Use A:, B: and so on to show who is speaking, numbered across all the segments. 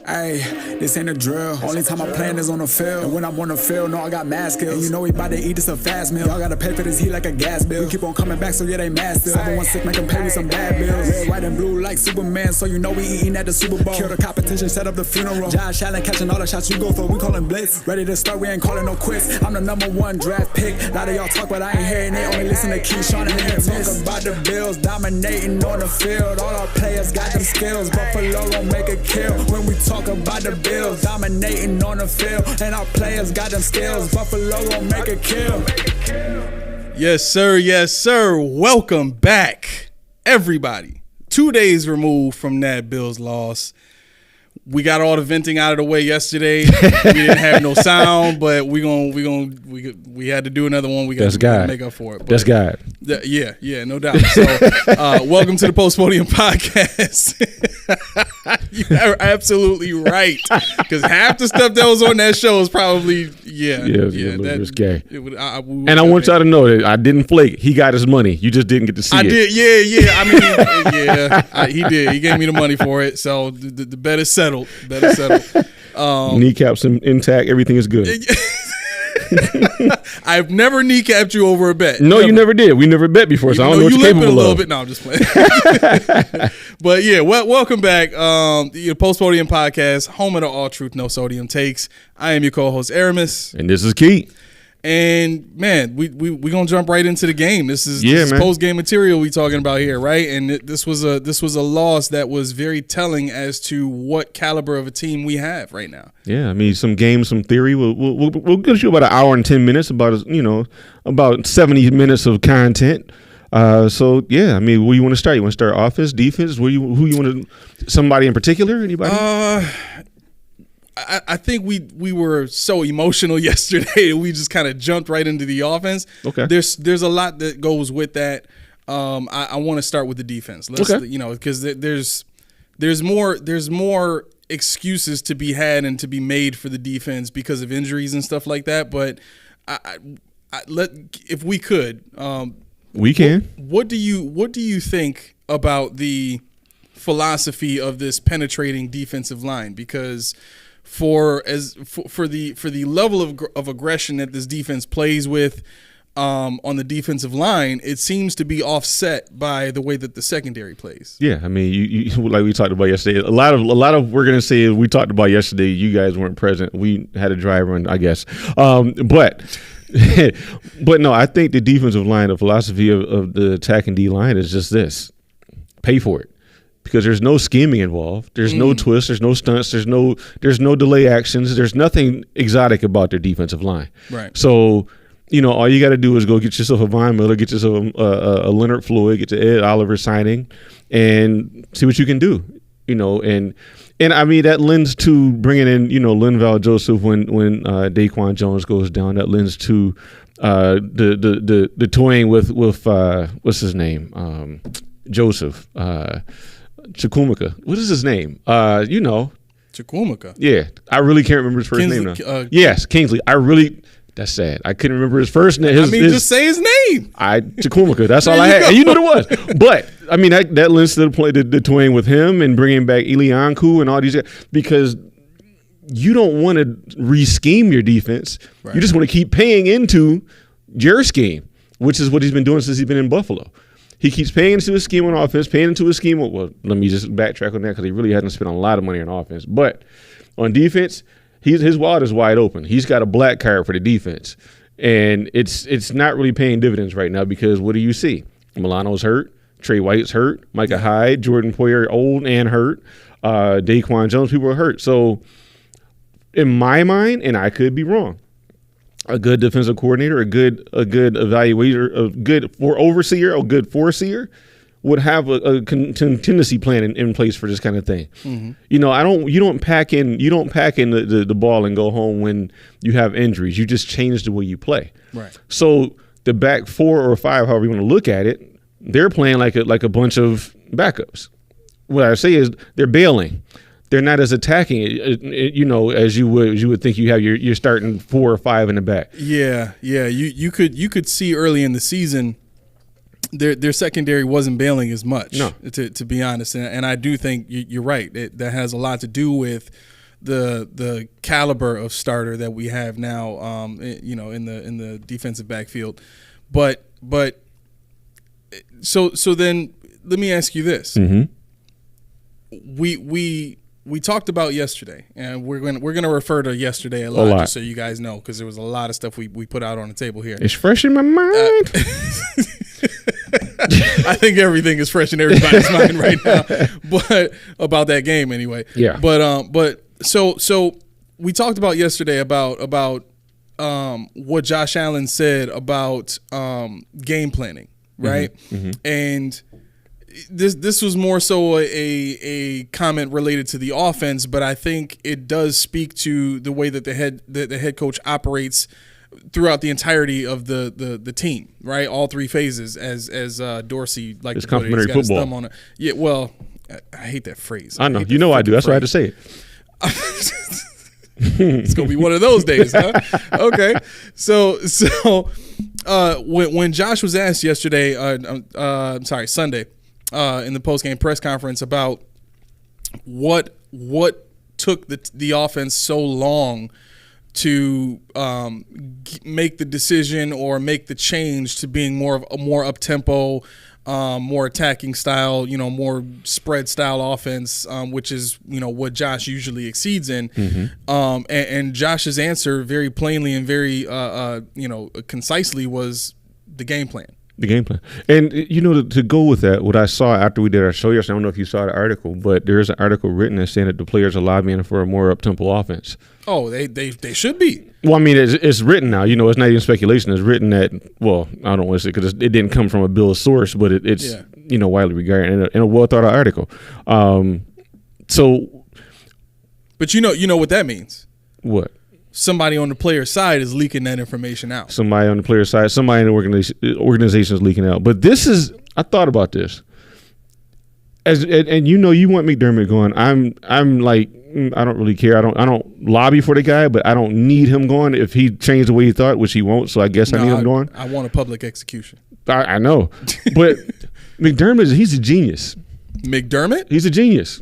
A: Ay, this ain't a drill. Only time I plan is on the field. And when I'm on the field, no, I got mad skills. And you know we bout to eat this a fast meal. Y'all gotta pay for this heat like a gas bill. We keep on coming back, so yeah, they mad still. 716 make them pay with some bad bills. Red, white, and blue like Superman, so you know we eating at the Super Bowl. Kill the competition, set up the funeral. Josh Allen catching all the shots you go for. We callin' blitz. Ready to start, we ain't calling no quits. I'm the #1 draft pick. A lot of y'all talk, but I ain't hearing it. Only listen to Keyshawn and Aaron. Talk about the Bills dominating on the field. All our players got them skills. Buffalo gon' make a kill when we talk about the Bills dominating on the field, and our players got them skills. Buffalo gon' make a kill.
B: Yes, sir. Yes, sir. Welcome back, everybody. 2 days removed from that Bills loss. We got all the venting out of the way yesterday. We didn't have no sound, but we had to do another one. We got to make up for it. But
C: that's God.
B: Yeah, no doubt. So, welcome to the Post Podium Podcast. You are absolutely right, because half the stuff that was on that show is probably
C: that's gay. And I want y'all to know that I didn't flake. He got his money. You just didn't get to see it.
B: I did. Yeah. I mean, he did. He gave me the money for it. So the bet is settled.
C: Kneecaps intact. Everything is good.
B: I've never kneecapped you over a bet.
C: No, you never did. We never bet before, so I don't know what you're capable of.
B: A little bit. No, I'm just playing. But yeah, welcome back. The Post Podium Podcast, home of the All Truth, No Sodium takes. I am your co-host Aramis,
C: and this is Keith.
B: And man, we gonna jump right into the game. This is post game material we talking about here, right? And this was a loss that was very telling as to what caliber of a team we have right now.
C: Yeah, I mean, some games, some theory. We'll give you about an hour and 10 minutes, about 70 minutes of content. So yeah, I mean, where you want to start? You want to start offense, defense? Who you want to? Somebody in particular? Anybody?
B: I think we were so emotional yesterday. We just kind of jumped right into the offense.
C: Okay.
B: There's a lot that goes with that. I want to start with the defense. Because there's more excuses to be had and to be made for the defense because of injuries and stuff like that. But if we could,
C: we can.
B: What do you think about the philosophy of this penetrating defensive line? Because for the level of aggression that this defense plays with on the defensive line, it seems to be offset by the way that the secondary plays.
C: Yeah, I mean, you like we talked about yesterday. A lot of we're gonna say we talked about yesterday. You guys weren't present. We had a dry run, I guess. But no, I think the defensive line, the philosophy of the attacking D line is just this: pay for it. Because there's no scheming involved. There's no twists. There's no stunts. There's no delay actions. There's nothing exotic about their defensive line.
B: Right.
C: So, all you got to do is go get yourself a Von Miller, get yourself a Leonard Floyd, get your Ed Oliver signing, and see what you can do. And I mean that lends to bringing in Linval Joseph when Daquan Jones goes down. That lends to the toying with what's his name, Joseph. Chukwumeka. What is his name?
B: Chukwumeka.
C: Yeah. I really can't remember his first name now. Yes, Kingsley. That's sad. I couldn't remember his first name.
B: Just say his name.
C: Chukwumeka. That's all I had. And you know what it was. But, I mean, that lends to the toying with him and bringing back Elianku and all these guys, because you don't want to re-scheme your defense. Right. You just want to keep paying into your scheme, which is what he's been doing since he's been in Buffalo. He keeps paying into his scheme on offense, paying into his scheme. Well, let me just backtrack on that because he really hasn't spent a lot of money on offense. But on defense, his wallet is wide open. He's got a black card for the defense. And it's not really paying dividends right now because what do you see? Milano's hurt. Trey White's hurt. Micah Hyde, Jordan Poyer, old and hurt. Daquan Jones, people are hurt. So in my mind, and I could be wrong, a good defensive coordinator, a good evaluator, a good overseer, a good foreseer would have a contingency plan in place for this kind of thing. Mm-hmm. You don't pack in the ball and go home when you have injuries. You just change the way you play. Right. So the back 4 or 5, however you want to look at it, they're playing like a bunch of backups. What I say is they're bailing. They're not as attacking, as you would think you have your starting 4 or 5 in the back.
B: Yeah. You could see early in the season their secondary wasn't bailing as much.
C: No.
B: To be honest, and I do think you're right. That has a lot to do with the caliber of starter that we have now. In the defensive backfield, but so then let me ask you this.
C: Mm-hmm.
B: We talked about yesterday, and we're gonna refer to yesterday a lot. Just so you guys know, because there was a lot of stuff we put out on the table here.
C: It's fresh in my mind.
B: I think everything is fresh in everybody's mind right now, but about that game anyway.
C: Yeah.
B: But so we talked about yesterday about what Josh Allen said about game planning, right? Mm-hmm. And this was more so a comment related to the offense, but I think it does speak to the way that the head coach operates throughout the entirety of the team, right? All three phases, as Dorsey like
C: it's
B: to put it.
C: complimentary
B: He's got
C: football.
B: his thumb on it. Yeah, well, I hate that phrase.
C: I know. You know I do. That's why I had to say it.
B: It's gonna be one of those days, huh? Okay. So when Josh was asked yesterday, Sunday, in the post-game press conference about what took the offense so long to make the decision or make the change to being more up-tempo, more attacking style, more spread style offense, which is, what Josh usually exceeds in. Mm-hmm. And Josh's answer very plainly and very, concisely was the game plan.
C: The game plan. And, to go with that, what I saw after we did our show yesterday, I don't know if you saw the article, but there is an article written that's saying that the players are lobbying for a more up-tempo offense.
B: Oh, they should be.
C: Well, I mean, it's written now. It's not even speculation. It's written that, well, I don't want to say because it didn't come from a Bill source, but it's, widely regarded in a well-thought-out article.
B: But you know what that means.
C: What?
B: Somebody on the player side is leaking that information out.
C: Somebody on the player side, somebody in the organization is leaking out. But I thought about this. And you want McDermott going. I'm like, I don't really care. I don't lobby for the guy, but I don't need him going if he changed the way he thought, which he won't. So I guess I need him going.
B: I want a public execution.
C: I know, but McDermott he's a genius.
B: McDermott?
C: He's a genius.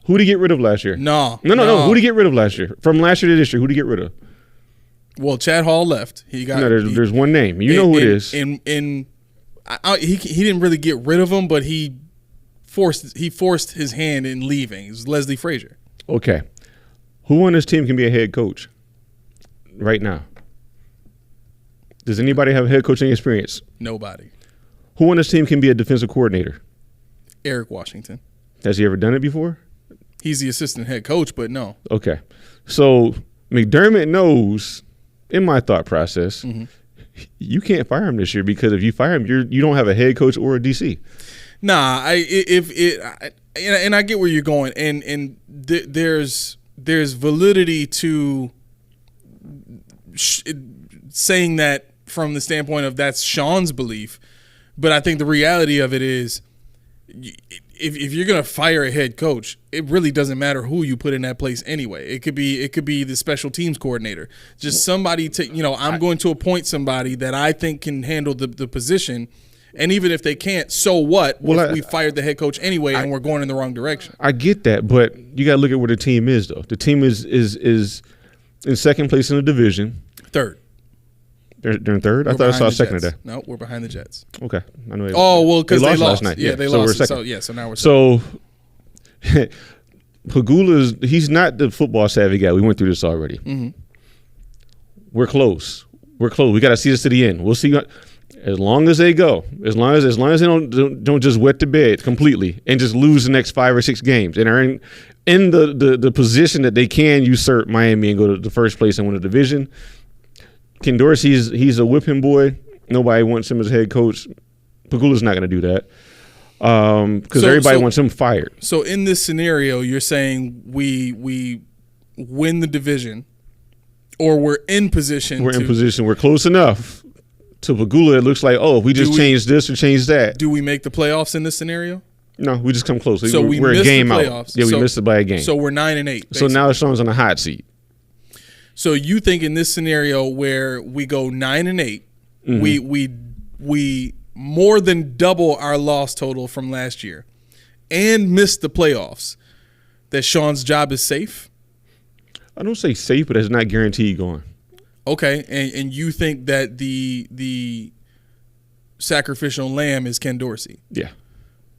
C: Who did he get rid of last year?
B: No.
C: Who did he get rid of last year? From last year to this year, who did he get rid of?
B: Well, Chad Hall left. He got.
C: No, there's one name. You know who it is.
B: He didn't really get rid of him, but he forced his hand in leaving. It was Leslie Frazier.
C: Okay, who on this team can be a head coach right now? Does anybody have head coaching experience?
B: Nobody.
C: Who on this team can be a defensive coordinator?
B: Eric Washington.
C: Has he ever done it before?
B: He's the assistant head coach, but no.
C: Okay. So McDermott knows, in my thought process, you can't fire him this year because if you fire him, you don't have a head coach or a DC.
B: Nah, and I get where you're going, and there's validity to saying that from the standpoint of that's Sean's belief, but I think the reality of it is, if you're gonna fire a head coach, it really doesn't matter who you put in that place anyway. It could be the special teams coordinator, just somebody I'm going to appoint somebody that I think can handle the position. And even if they can't, so what? Well, we fired the head coach anyway, and we're going in the wrong direction.
C: I get that, but you got to look at where the team is, though. The team is in second place in the division.
B: Third.
C: They're in third? I thought I saw second today.
B: No, we're behind the Jets.
C: Okay. I know
B: because they lost
C: last night.
B: Yeah, they lost. So now we're
C: second. So Pegula's he's not the football savvy guy. We went through this already. Mm-hmm. We're close. We got to see this to the end. We'll see. As long as they go, as long as they don't just wet the bed completely and just lose the next 5 or 6 games and are in the position that they can usurp Miami and go to the first place and win the division. Ken Dorsey's he's a whipping boy. Nobody wants him as head coach. Pegula's not going to do that because everybody wants him fired. So
B: in this scenario, you're saying we win the division, or we're in position.
C: We're close enough. To Pegula, it looks like, if we just change this or change that.
B: Do we make the playoffs in this scenario?
C: No, we just come close.
B: So we're a game out.
C: Yeah, we missed it by a game.
B: So we're 9-8. Basically.
C: So now Sean's on the hot seat.
B: So you think in this scenario where we go 9-8, we more than double our loss total from last year and missed the playoffs, that Sean's job is safe?
C: I don't say safe, but it's not guaranteed going.
B: Okay, and you think that the sacrificial lamb is Ken Dorsey?
C: Yeah.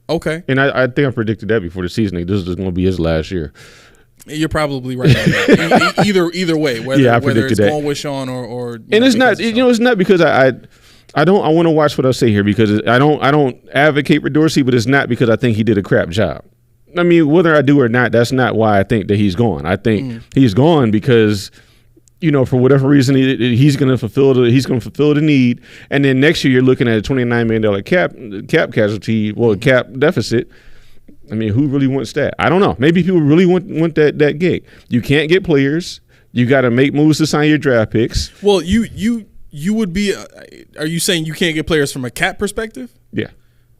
B: Okay.
C: And I think I predicted that before the season. This is going to be his last year.
B: You're probably right. Either way, whether it's going with Sean or
C: and it's not, it's not because I want to watch what I say here, because I don't advocate for Dorsey, but it's not because I think he did a crap job. I mean, whether I do or not, that's not why I think that he's gone. I think he's gone because, for whatever reason, he's going to fulfill the need, and then next year you're looking at a $29 million cap casualty, cap deficit. I mean, who really wants that? I don't know. Maybe people really want that gig. You can't get players. You got to make moves to sign your draft picks.
B: Well, you would be. Are you saying you can't get players from a cap perspective?
C: Yeah.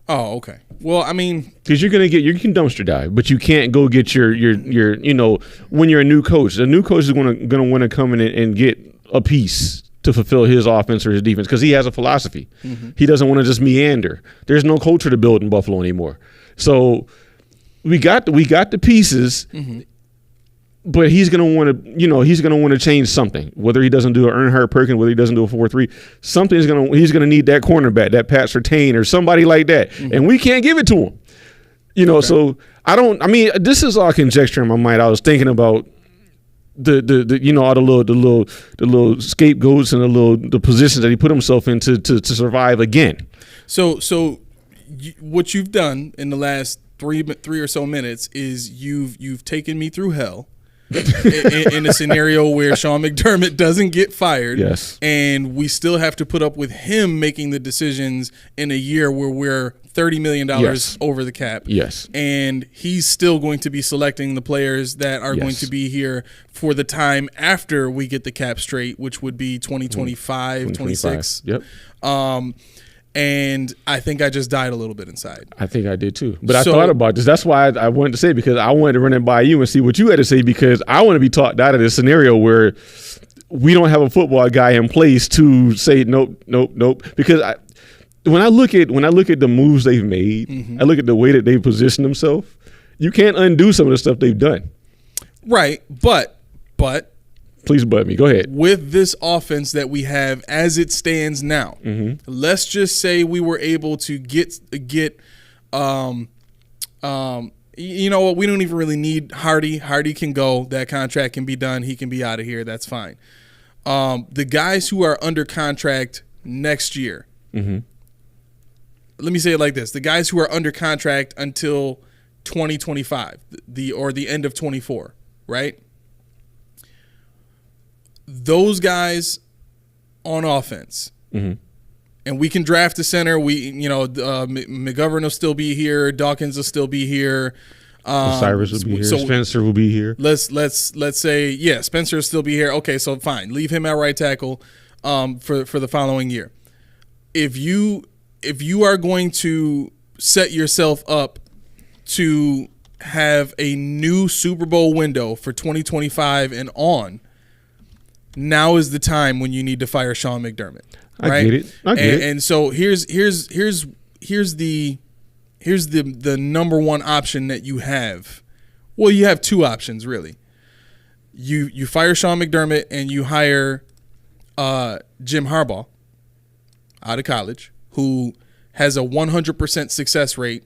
B: Oh, okay. Well, I mean,
C: because you can dumpster dive, but you can't go get your when you're a new coach. The new coach is going to want to come in and get a piece to fulfill his offense or his defense, because he has a philosophy. Mm-hmm. He doesn't want to just meander. There's no culture to build in Buffalo anymore. So we got the pieces. Mm-hmm. But he's gonna want to change something. Whether he doesn't do an Earnhardt Perkins, whether he doesn't do a 4-3, he's gonna need that cornerback, that Pat Surtain or somebody like that, and we can't give it to him. Okay. So this is all conjecture in my mind. I was thinking about the all the little scapegoats and the positions that he put himself in to survive again.
B: So what you've done in the last three or so minutes is you've taken me through hell. in a scenario where Sean McDermott doesn't get fired,
C: yes,
B: and we still have to put up with him making the decisions in a year where we're $30 million over the cap,
C: yes,
B: and he's still going to be selecting the players that are going to be here for the time after we get the cap straight, which would be 2025, 26.
C: Yep.
B: And I think I just died a little bit inside.
C: I think I did too. But I thought about this. That's why I wanted to say, because I wanted to run it by you and see what you had to say, because I want to be talked out of this scenario where we don't have a football guy in place to say nope. Because when I look at the moves they've made, I look at the way that they position themselves, you can't undo some of the stuff they've done.
B: Right, but
C: please butt me. Go ahead.
B: With this offense that we have as it stands now, let's just say we were able to get you know what? We don't even really need Hardy. Hardy can go. That contract can be done. He can be out of here. That's fine. The guys who are under contract next year, let me say it like this. The guys who are under contract until 2025, the end of 24, right? Those guys on offense, and we can draft a center. McGovern will still be here. Dawkins will still be here.
C: Cyrus will be here. So Spencer will be here.
B: Let's say Spencer will still be here. Okay, so fine, leave him at right tackle for the following year. If you are going to set yourself up to have a new Super Bowl window for 2025 and on, now is the time when you need to fire Sean McDermott. Right?
C: I get it.
B: And so here's the number one option that you have. Well, you have two options really. You fire Sean McDermott and you hire Jim Harbaugh out of college, who has a 100% success rate,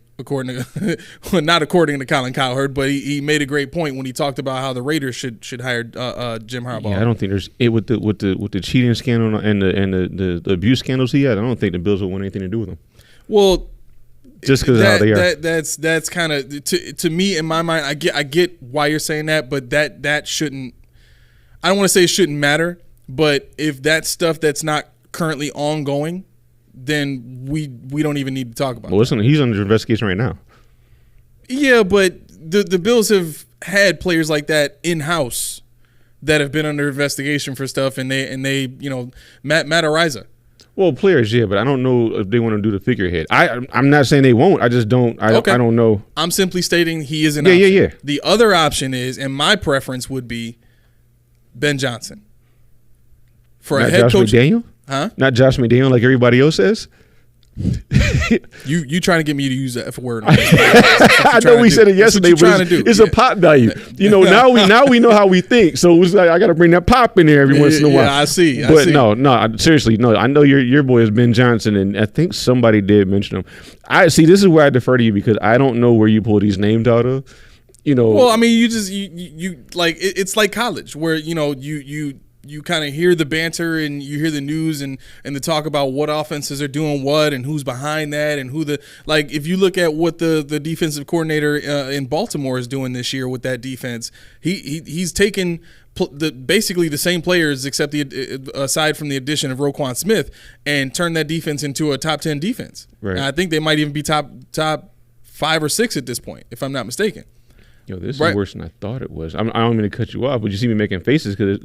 B: not according to Colin Cowherd, but he made a great point when he talked about how the Raiders should hire Jim Harbaugh.
C: Yeah, I don't think there's with the cheating scandal and the abuse scandals he had. I don't think the Bills will want anything to do with him.
B: Well,
C: just because of how they are.
B: That's kind of to me in my mind. I get why you're saying that, but that shouldn't. I don't want to say it shouldn't matter, but if that's stuff that's not currently ongoing, then we don't even need to talk about it.
C: Well, he's under investigation right now.
B: Yeah, but the Bills have had players like that in-house that have been under investigation for stuff, and they Matt Araiza.
C: Well, players, yeah, but I don't know if they want to do the figurehead. I'm not saying they won't. I just don't. I don't know.
B: I'm simply stating he is an option.
C: Yeah.
B: The other option is, and my preference would be Ben Johnson for
C: not
B: a head
C: Josh
B: coach.
C: McDaniel?
B: Huh?
C: Not Josh McDaniel like everybody else says?
B: You trying to get me to use that F word?
C: I know we said it yesterday, but it's a pop value. Now we know how we think. So it's like, I got to bring that pop in there every once in a while.
B: Yeah, I see.
C: But no, seriously, no. I know your boy is Ben Johnson, and I think somebody did mention him. I see. This is where I defer to you because I don't know where you pull these names out of.
B: Well, I mean, you like it's like college where you kind of hear the banter and you hear the news and the talk about what offenses are doing what and who's behind that and if you look at what the defensive coordinator in Baltimore is doing this year with that defense, he's taken basically the same players except aside from the addition of Roquan Smith and turned that defense into a top 10 defense. Right. And I think they might even be top 5 or 6 at this point, if I'm not mistaken.
C: This is worse than I thought it was. I don't mean to cut you off, but you see me making faces because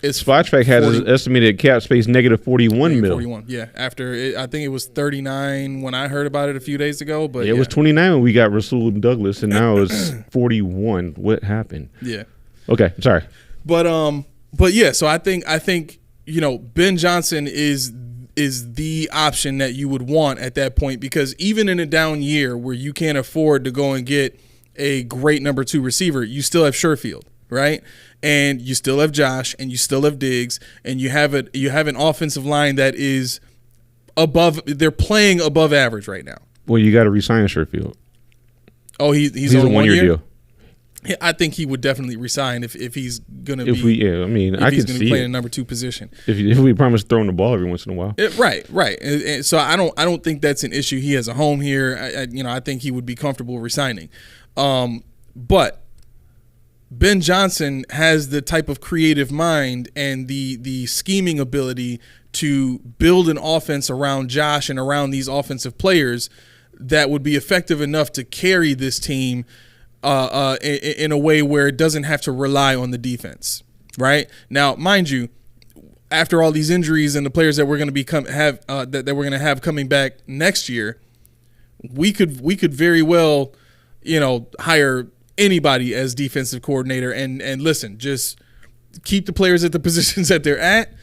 C: it's Spotrac had an estimated cap space negative 41 mil.
B: 41, yeah. After I think it was 39 when I heard about it a few days ago, but
C: it was 29 when we got Rasul Douglas, and now it's 41. What happened?
B: Yeah.
C: Okay, sorry.
B: But yeah. So I think Ben Johnson is the option that you would want at that point because even in a down year where you can't afford to go and get a great number 2 receiver, you still have Sherfield, right? And you still have Josh, and you still have Diggs, and you have an offensive line that is above. They're playing above average right now.
C: Well, you got to resign Sherfield.
B: Oh, he's on
C: a 1 year deal.
B: Yeah, I think he would definitely resign if he's going to be.
C: I can see
B: playing a number 2 position.
C: If we promise throwing the ball every once in a while.
B: Right. And so I don't think that's an issue. He has a home here. I think he would be comfortable resigning. But Ben Johnson has the type of creative mind and the scheming ability to build an offense around Josh and around these offensive players that would be effective enough to carry this team in a way where it doesn't have to rely on the defense. Right now, mind you, after all these injuries and the players that we're going to that we're going to have coming back next year, we could very well, hire anybody as defensive coordinator and listen, just keep the players at the positions that they're at,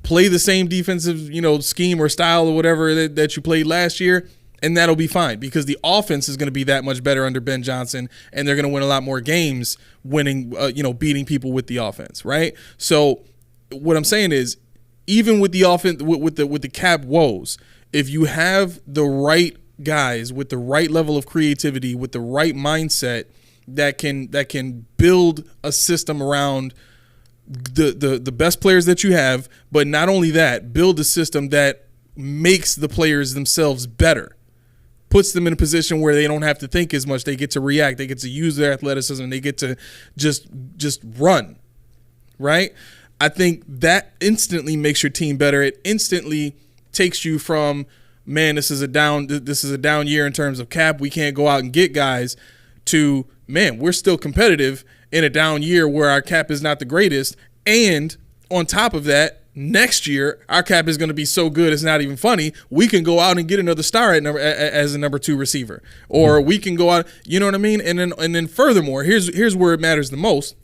B: play the same defensive, scheme or style or whatever that you played last year, and that'll be fine because the offense is going to be that much better under Ben Johnson and they're going to win a lot more games winning, beating people with the offense, right? So what I'm saying is even with the offense, with the cap woes, if you have the right guys with the right level of creativity, with the right mindset, that can build a system around the best players that you have, but not only that, build a system that makes the players themselves better, puts them in a position where they don't have to think as much. They get to react. They get to use their athleticism. They get to just run, right? I think that instantly makes your team better. It instantly takes you from, man, this is a down year in terms of cap. We can't go out and get guys, to, man, we're still competitive in a down year where our cap is not the greatest. And on top of that, next year, our cap is going to be so good it's not even funny. We can go out and get another star as a number 2 receiver. Or we can go out, you know what I mean? And then furthermore, here's where it matters the most.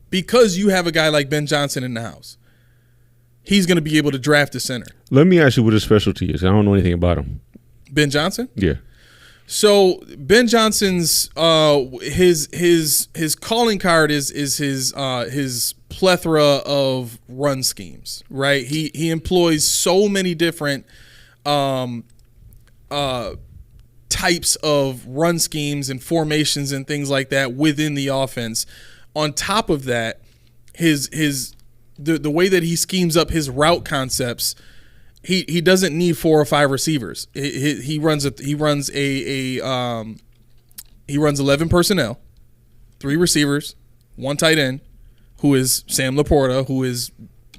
B: Because you have a guy like Ben Johnson in the house, he's going to be able to draft a center.
C: Let me ask you what his specialty is. I don't know anything about him.
B: Ben Johnson?
C: Yeah.
B: So Ben Johnson's his calling card is his plethora of run schemes, right? He employs so many different types of run schemes and formations and things like that within the offense. On top of that, the way that he schemes up his route concepts, he doesn't need 4 or 5 receivers. He runs 11 personnel, 3 receivers, 1 tight end, who is Sam Laporta, who is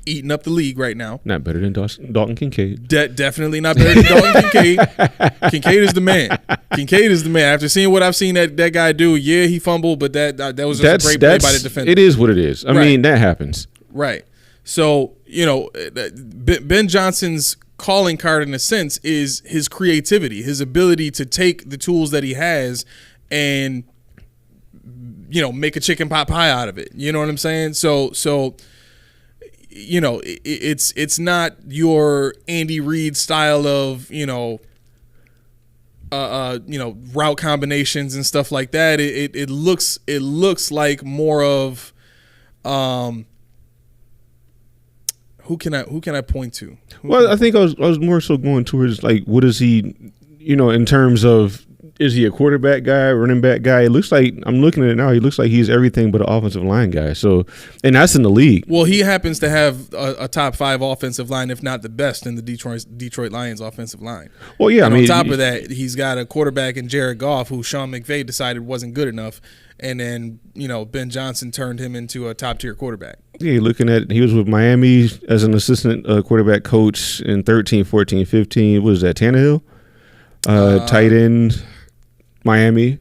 B: eating up the league right now.
C: Not better than Dalton Kincaid.
B: Definitely not better than Dalton Kincaid. Kincaid is the man. Kincaid is the man. After seeing what I've seen that guy do, yeah, he fumbled, but that was just a great play by the defender.
C: It is what it is. I mean, that happens.
B: Right. So, Ben Johnson's calling card in a sense is his creativity, his ability to take the tools that he has and, make a chicken pot pie out of it. You know what I'm saying? So it's not your Andy Reid style of, route combinations and stuff like that. It looks like more of who can I point to?
C: Well, I think I was more so going towards like, what is he, in terms of, is he a quarterback guy, running back guy? It looks like, I'm looking at it now, he looks like he's everything but an offensive line guy. So, and that's in the league.
B: Well, he happens to have a top 5 offensive line, if not the best in the Detroit Lions offensive line.
C: Well, yeah.
B: And on top of that, he's got a quarterback in Jared Goff who Sean McVay decided wasn't good enough. And then, Ben Johnson turned him into a top-tier quarterback.
C: Yeah, he was with Miami as an assistant quarterback coach in 13, 14, 15. What was that, Tannehill? Tight end, Miami.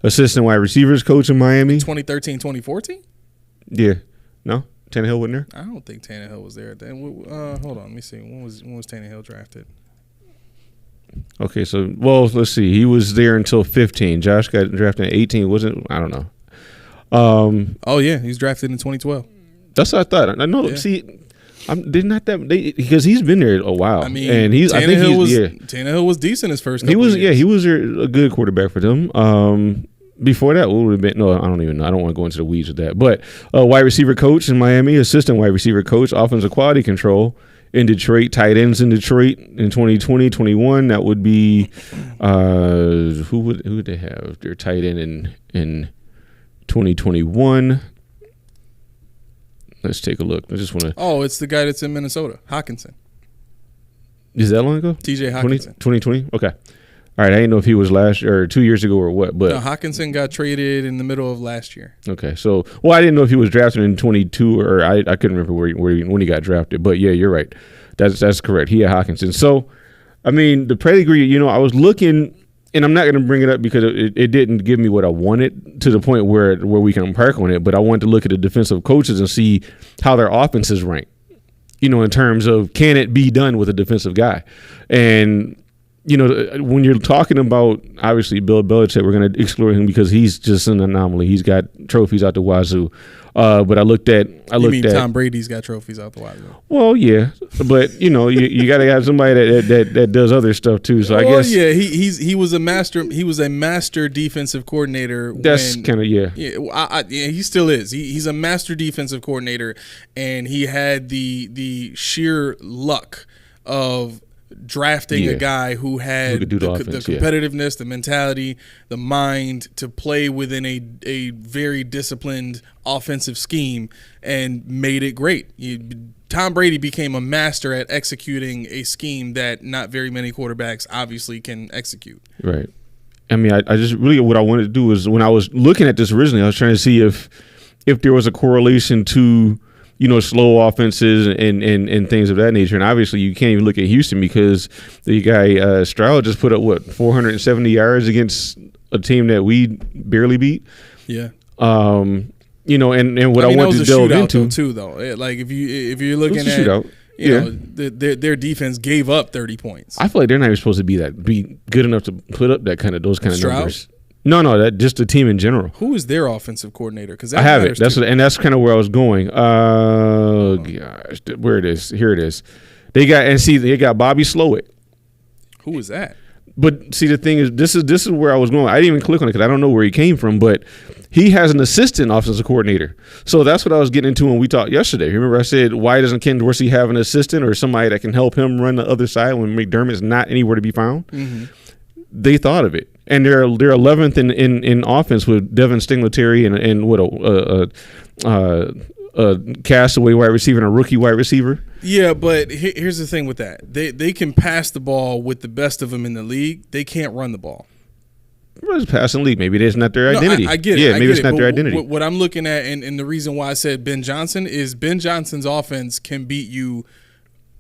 C: Assistant wide receivers coach in Miami.
B: 2013, 2014?
C: Yeah. No? Tannehill wasn't there?
B: I don't think Tannehill was there then. Hold on, let me see. When was Tannehill drafted?
C: Okay, so, let's see. He was there until 15. Josh got drafted in 18. Wasn't, I don't know.
B: Yeah, he was drafted in 2012.
C: That's what I thought. I know. Yeah. See, because he's been there a while.
B: I mean,
C: and
B: Tannehill was decent his first couple years.
C: Yeah, he was a good quarterback for them. Before that, what would have been? No, I don't even know. I don't want to go into the weeds with that. But wide receiver coach in Miami, assistant wide receiver coach, offensive quality control in Detroit, tight ends in Detroit in 2020, 21. That would be who would they have their tight end in 2021? Let's take a look. I just want to.
B: Oh, it's the guy that's in Minnesota, Hockenson.
C: Is that long ago?
B: TJ Hockenson.
C: 2020? Okay. All right. I didn't know if he was last or 2 years ago or what. But
B: no, Hockenson got traded in the middle of last year.
C: Okay. So, I didn't know if he was drafted in 22 or I couldn't remember when he got drafted. But, yeah, you're right. That's correct. He had Hockenson. So, I mean, the pedigree, I was looking. And I'm not going to bring it up because it didn't give me what I wanted to the point where we can embark on it. But I wanted to look at the defensive coaches and see how their offenses rank, in terms of can it be done with a defensive guy. And, when you're talking about, obviously, Bill Belichick, we're going to explore him because he's just an anomaly. He's got trophies out the wazoo. But I looked at
B: Tom Brady's got trophies out the wazoo.
C: Well, yeah, but you got to have somebody that does other stuff too. So I guess
B: he was a master. He was a master defensive coordinator.
C: That's kind of
B: he still is. He's a master defensive coordinator, and he had the sheer luck of drafting a guy who had the competitiveness, the mentality, the mind to play within a very disciplined offensive scheme and made it great. Tom Brady became a master at executing a scheme that not very many quarterbacks obviously can execute.
C: Right. I mean, I just really what I wanted to do was when I was looking at this originally, I was trying to see if there was a correlation to slow offenses and things of that nature. And obviously you can't even look at Houston because the guy Stroud just put up 470 yards against a team that we barely beat.
B: Yeah.
C: And what I wanted to delve into
B: too, though. Like if you're looking at
C: shootout.
B: Their defense gave up 30 points.
C: I feel like they're not even supposed to be good enough to put up those kind of numbers. No, that just the team in general.
B: Who is their offensive coordinator? Because
C: I have it. That's kind of where I was going. Gosh, where it is? Here it is. They got Bobby Slowick.
B: Who is that?
C: But see, the thing is, this is where I was going. I didn't even click on it because I don't know where he came from. But he has an assistant offensive coordinator. So that's what I was getting into when we talked yesterday. Remember, I said, why doesn't Ken Dorsey have an assistant or somebody that can help him run the other side when McDermott's not anywhere to be found? Mm-hmm. They thought of it. And they're 11th in offense with Devin Singletary and what a castaway wide receiver and a rookie wide receiver.
B: Yeah, but here's the thing with that: they can pass the ball with the best of them in the league. They can't run the ball.
C: Well, it's passing league. Maybe that's not their identity.
B: I get it.
C: Yeah, maybe it's not their identity.
B: What I'm looking at, and the reason why I said Ben Johnson is Ben Johnson's offense can beat you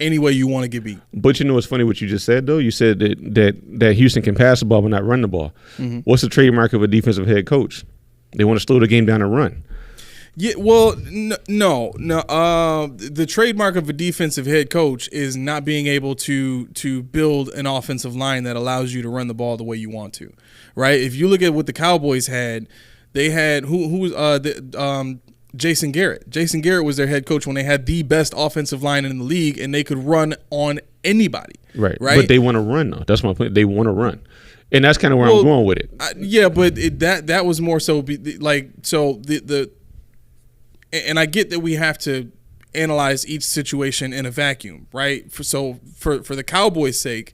B: any way you want to get beat.
C: But what's funny what you just said, though? You said that Houston can pass the ball but not run the ball. Mm-hmm. What's the trademark of a defensive head coach? They want to slow the game down and run.
B: Yeah, well, no. The trademark of a defensive head coach is not being able to build an offensive line that allows you to run the ball the way you want to, right? If you look at what the Cowboys had, they had Jason Garrett. Jason Garrett was their head coach when they had the best offensive line in the league, and they could run on anybody.
C: Right? But they want to run, though. That's my point. They want to run. And that's kind of where I'm going with it.
B: Yeah, but that was more so and I get that we have to analyze each situation in a vacuum, right? For the Cowboys' sake,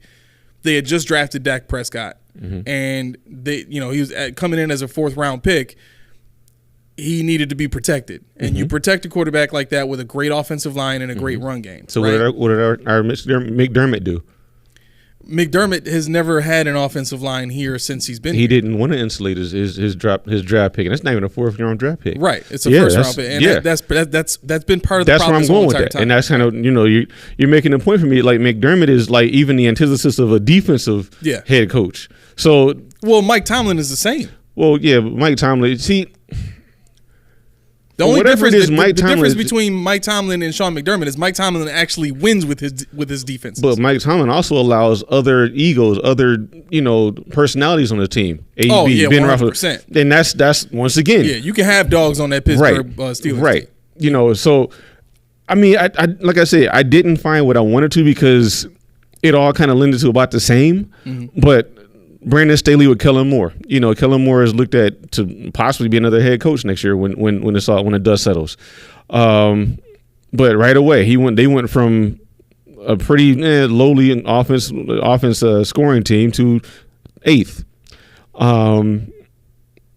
B: they had just drafted Dak Prescott, and he was coming in as a 4th round pick. He needed to be protected, and you protect a quarterback like that with a great offensive line and a great run game.
C: So
B: right?
C: what did our McDermott do?
B: McDermott has never had an offensive line here since he's been.
C: He didn't want to insulate his draft pick, and that's not even a 4th round draft pick.
B: Right, it's a 1st round pick, and that's been part of the problem. That's where I'm going with that,
C: and that's kind of you're making a point for me. Like McDermott is like even the antithesis of a defensive head coach. So
B: Mike Tomlin is the same.
C: Well, yeah, Mike Tomlin. See.
B: The only difference between Mike Tomlin and Sean McDermott is Mike Tomlin actually wins with his defenses.
C: But Mike Tomlin also allows other egos, other personalities on the team. Ben
B: 100%.
C: And that's once again.
B: Yeah, you can have dogs on that Pittsburgh Steelers
C: right.
B: team.
C: So I mean, I like I said, I didn't find what I wanted to because it all kind of lended to about the same. But Brandon Staley with Kellen Moore. Kellen Moore is looked at to possibly be another head coach next year when the dust settles. But right away they went from a pretty lowly offense scoring team to 8th.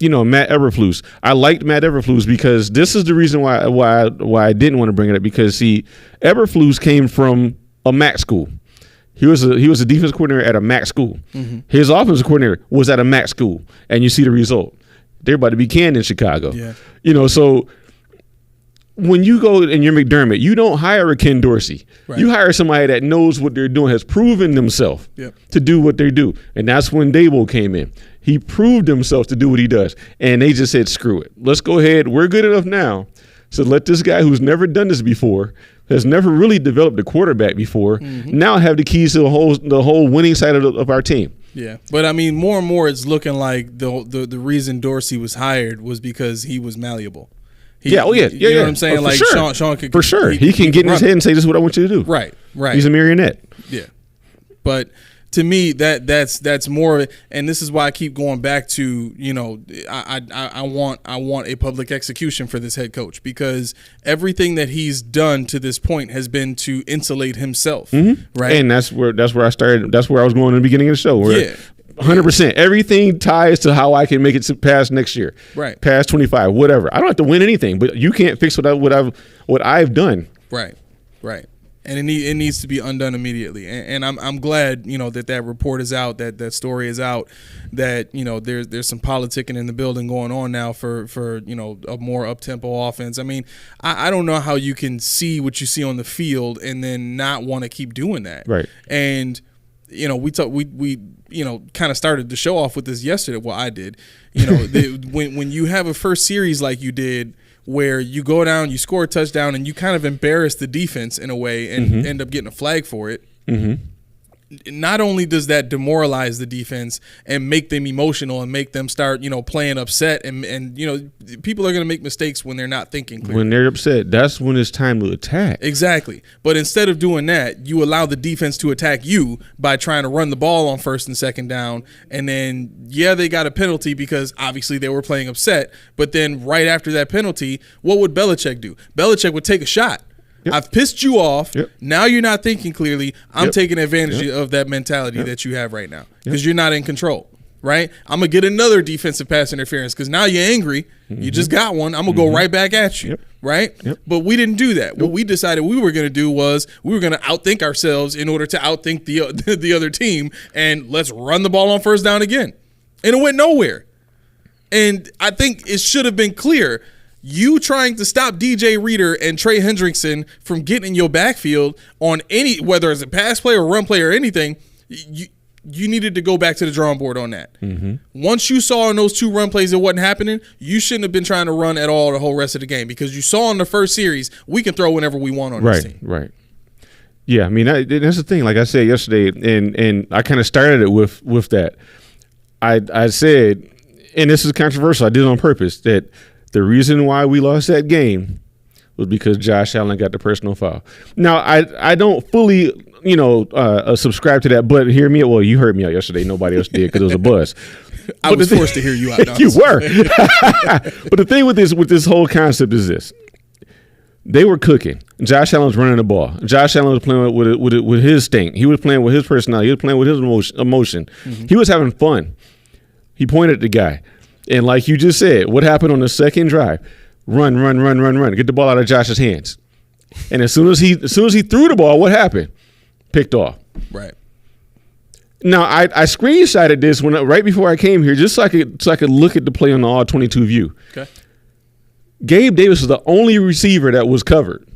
C: Matt Eberflus. I liked Matt Eberflus because this is the reason why I didn't want to bring it up, because Eberflus came from a MAC school. He was a defense coordinator at a MAC school. His offensive coordinator was at a MAC school, and you see the result. They're about to be canned in Chicago. Yeah. So when you go and you're McDermott, you don't hire a Ken Dorsey. Right. You hire somebody that knows what they're doing, has proven themselves to do what they do, and that's when Dable came in. He proved himself to do what he does, and they just said, "Screw it, let's go ahead. We're good enough now, so let this guy who's never done this before." Has never really developed a quarterback before. Now have the keys to the whole winning side of our team.
B: Yeah, but I mean, more and more it's looking like the reason Dorsey was hired was because he was malleable. You know what I'm saying? Like sure. Sean could,
C: for sure, he can get in his head and say, "This is what I want you to do."
B: Right.
C: He's a marionette.
B: Yeah, but to me, that's more, and this is why I keep going back to I want a public execution for this head coach, because everything that he's done to this point has been to insulate himself, right? And
C: that's where I started. That's where I was going in the beginning of the show. 100%. Everything ties to how I can make it past next year,
B: right?
C: Past 25, whatever. I don't have to win anything, but you can't fix what I've done,
B: right? And it needs to be undone immediately. And I'm glad, that report is out, that story is out, that, there's some politicking in the building going on now for a more up-tempo offense. I mean, I don't know how you can see what you see on the field and then not want to keep doing that.
C: Right.
B: And, we kind of started the show off with this yesterday. Well, I did. When you have a first series like you did, where you go down, you score a touchdown, and you kind of embarrass the defense in a way and end up getting a flag for it. Not only does that demoralize the defense and make them emotional and make them start, playing upset, and people are going to make mistakes when they're not thinking clearly.
C: When they're upset, that's when it's time to attack.
B: Exactly. But instead of doing that, you allow the defense to attack you by trying to run the ball on 1st and 2nd down, and then, they got a penalty because obviously they were playing upset, but then right after that penalty, what would Belichick do? Belichick would take a shot. Yep. I've pissed you off. Yep. Now you're not thinking clearly. I'm taking advantage of that mentality that you have right now because you're not in control, right? I'm going to get another defensive pass interference because now you're angry. You just got one. I'm going to go right back at you, right? But we didn't do that. What we decided we were going to do was we were going to outthink ourselves in order to outthink the other team, and let's run the ball on 1st down again. And it went nowhere. And I think it should have been clear. You trying to stop DJ Reader and Trey Hendrickson from getting in your backfield on any, whether it's a pass play or run play or anything, you needed to go back to the drawing board on that. Once you saw in those 2 run plays it wasn't happening, you shouldn't have been trying to run at all the whole rest of the game, because you saw in the first series we can throw whenever we want on this team. Right.
C: Yeah, I mean that's the thing. Like I said yesterday, and I kind of started it with that. I said, and this is controversial, I did it on purpose, that the reason why we lost that game was because Josh Allen got the personal foul. Now, I don't fully subscribe to that. But hear me. Well, you heard me out yesterday. Nobody else did because it was a buzz.
B: I was forced to hear you out. No,
C: You were. But the thing with this whole concept is this. They were cooking. Josh Allen was running the ball. Josh Allen was playing with his stink. He was playing with his personality. He was playing with his emotion. Mm-hmm. He was having fun. He pointed at the guy. And like you just said, what happened on the second drive? Run. Get the ball out of Josh's hands. And as soon as he threw the ball, what happened? Picked off.
B: Right.
C: Now I screenshotted this right before I came here, just so I could look at the play on the all 22 view.
B: Okay.
C: Gabe Davis was the only receiver that was covered.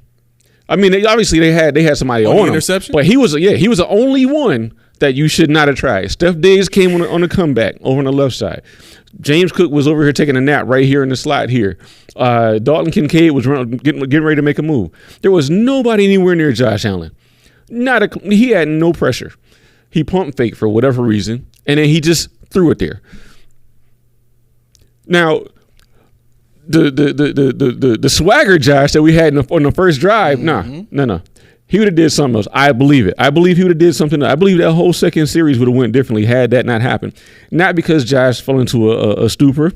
C: I mean, they had somebody on him,
B: interception,
C: but he was the only one that you should not have tried. Steph Diggs came on the comeback over on the left side. James Cook was over here taking a nap right here in the slot here. Dalton Kincaid was getting ready to make a move. There was nobody anywhere near Josh Allen. He had no pressure. He pump faked for whatever reason, and then he just threw it there. Now, the swagger Josh that we had on the first drive, no. He would have did something else. I believe it. I believe he would have did something else. I believe that whole second series would have went differently had that not happened. Not because Josh fell into a stupor.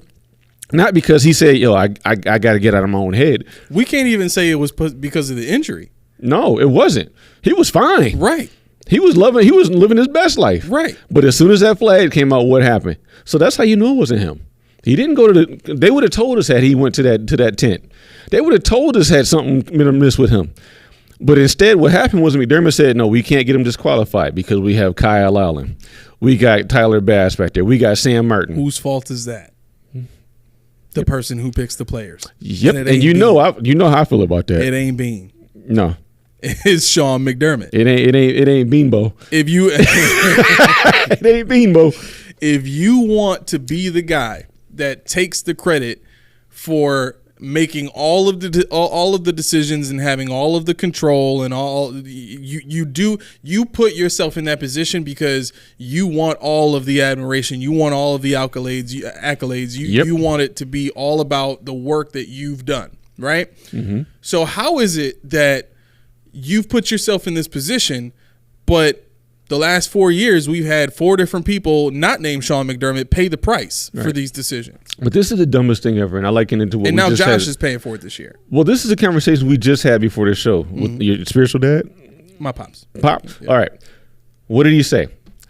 C: Not because he said, I got to get out of my own head.
B: We can't even say it was because of the injury.
C: No, it wasn't. He was fine.
B: Right.
C: He was living his best life.
B: Right.
C: But as soon as that flag came out, what happened? So that's how you know it wasn't him. He didn't go to they would have told us that he went to that tent. They would have told us had something been amiss with him. But instead, what happened was McDermott said, no, we can't get him disqualified because we have Kyle Allen. We got Tyler Bass back there. We got Sam Martin.
B: Whose fault is that? The person who picks the players.
C: Yep. And you know how I feel about that.
B: It ain't Bean.
C: No.
B: It's Sean McDermott.
C: It ain't Beanbo.
B: If you
C: it ain't Beanbo.
B: If you want to be the guy that takes the credit for making all of the decisions and having all of the control and you put yourself in that position because you want all of the admiration, you want all of the accolades. You want it to be all about the work that you've done, right? Mm-hmm. So how is it that you've put yourself in this position, but the last 4 years we've had 4 different people not named Sean McDermott pay the price for these decisions?
C: But this is the dumbest thing ever, and I like it into what.
B: And
C: we
B: now
C: just
B: Josh
C: had.
B: is paying for it this year.
C: Well, this is a conversation we just had before the show with your spiritual dad.
B: My pops.
C: Pop. Yeah. All right. What did he say?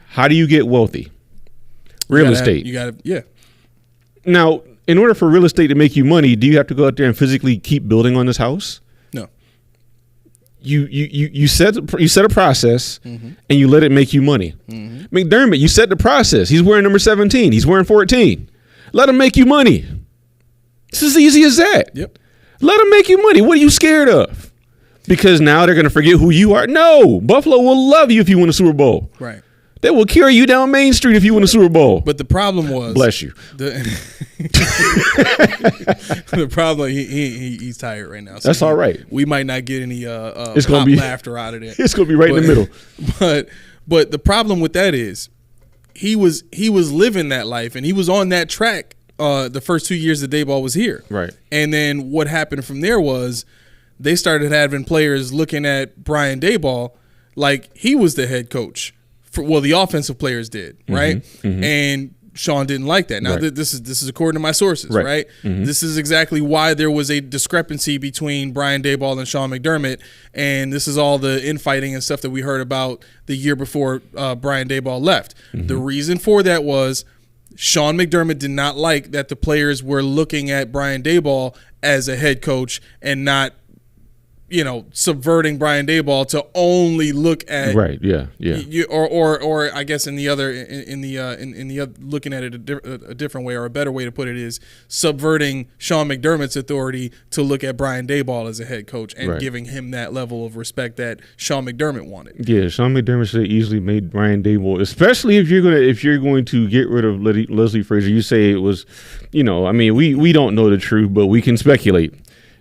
C: How do you get wealthy? Real estate.
B: You got to, yeah.
C: Now, in order for real estate to make you money, do you have to go out there and physically keep building on this house?
B: No.
C: You set a process and you let it make you money. Mm-hmm. McDermott, you set the process. He's wearing number 17. He's wearing 14. Let him make you money. It's as easy as that.
B: Yep.
C: Let him make you money. What are you scared of? Because now they're going to forget who you are? No. Buffalo will love you if you win a Super Bowl.
B: Right.
C: They will carry you down Main Street if you win a Super Bowl.
B: But the problem was...
C: Bless you.
B: The problem, he's tired right now. So
C: that's all right.
B: We might not get any
C: it's
B: pop laughter out of there.
C: It's going to be right in the middle.
B: But the problem with that is he was living that life, and he was on that track the first 2 years that Daboll was here.
C: Right.
B: And then what happened from there was they started having players looking at Brian Daboll like he was the head coach. The offensive players did, right? Mm-hmm. And Sean didn't like that. Now, this is according to my sources, right? Mm-hmm. This is exactly why there was a discrepancy between Brian Daboll and Sean McDermott, and this is all the infighting and stuff that we heard about the year before Brian Daboll left. Mm-hmm. The reason for that was Sean McDermott did not like that the players were looking at Brian Daboll as a head coach and not, subverting Brian Daboll to only look at or I guess in the looking at it a different way, or a better way to put it is subverting Sean McDermott's authority to look at Brian Daboll as a head coach and giving him that level of respect that Sean McDermott wanted.
C: Yeah, Sean McDermott should have easily made Brian Daboll, especially if you're going to get rid of Leslie Frazier. You say it was, we don't know the truth, but we can speculate.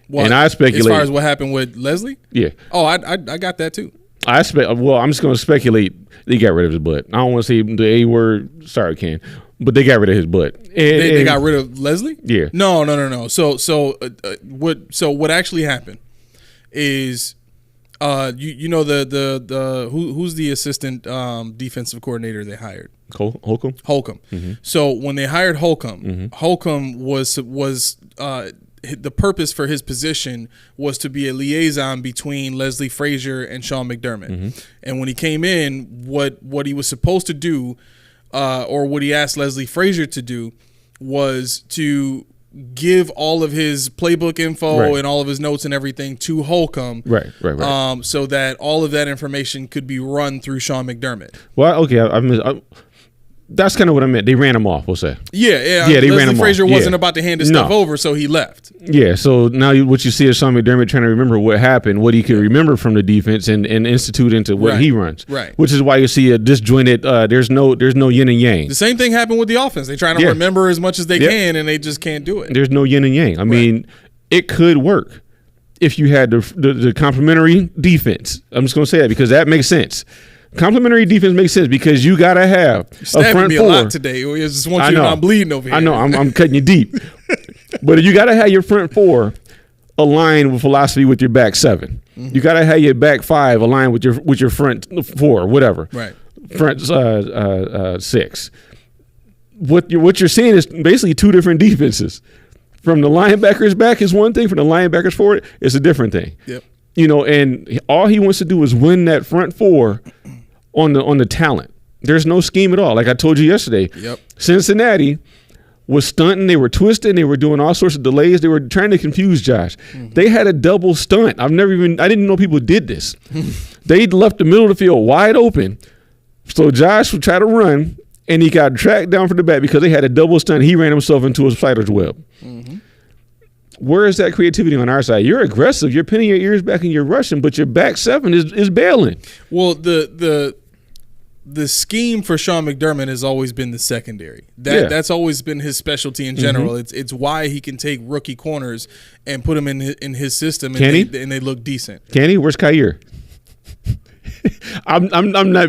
B: What,
C: and I speculate
B: as far as what happened with Leslie.
C: Yeah.
B: Oh, I got that too.
C: I'm just going to speculate. They got rid of his butt. I don't want to say the A word. Sorry, Ken, but they got rid of his butt.
B: They got rid of Leslie.
C: Yeah.
B: No. So what actually happened is You know who's the assistant defensive coordinator they hired?
C: Holcomb.
B: Mm-hmm. So when they hired Holcomb, Holcomb was the purpose for his position was to be a liaison between Leslie Frazier and Sean McDermott. And when he came in, what he was supposed to do, or what he asked Leslie Frazier to do, was to give all of his playbook info and all of his notes and everything to Holcomb,
C: right.
B: So that all of that information could be run through Sean McDermott.
C: Well, okay, that's kind of what I meant. They ran him off, we'll say.
B: Yeah.
C: They ran him
B: Leslie Frazier
C: off.
B: wasn't about to hand his stuff over, so he left.
C: Yeah, so now what you see is Sean McDermott trying to remember what happened, what he could remember from the defense, and institute into what he runs.
B: Right.
C: Which is why you see a disjointed. There's no yin and yang.
B: The same thing happened with the offense. They're trying to remember as much as they can, and they just can't do it.
C: There's no yin and yang. I mean, it could work if you had the complementary defense. I'm just going to say that because that makes sense. Complementary defense makes sense because you gotta have a front
B: me
C: four.
B: A lot today. I just want you to know I'm bleeding over here.
C: I know I'm cutting you deep, but you gotta have your front four aligned with philosophy with your back seven. You gotta have your back five aligned with your front four, whatever.
B: Right.
C: Front six. What you're seeing is basically two different defenses. From the linebackers back is one thing. From the linebackers forward, it's a different thing.
B: Yep.
C: And all he wants to do is win that front four on the talent. There's no scheme at all. Like I told you yesterday, Cincinnati was stunting. They were twisting. They were doing all sorts of delays. They were trying to confuse Josh. They had a double stunt. I didn't know people did this. They left the middle of the field wide open. So Josh would try to run, and he got tracked down from the back because they had a double stunt. He ran himself into a spider's web. Where is that creativity on our side? You're aggressive. You're pinning your ears back and you're rushing, but your back seven is bailing.
B: Well, the scheme for Sean McDermott has always been the secondary. That's always been his specialty in general. It's why he can take rookie corners and put them in his system, and they look decent.
C: Can he? Where's Kyer? I'm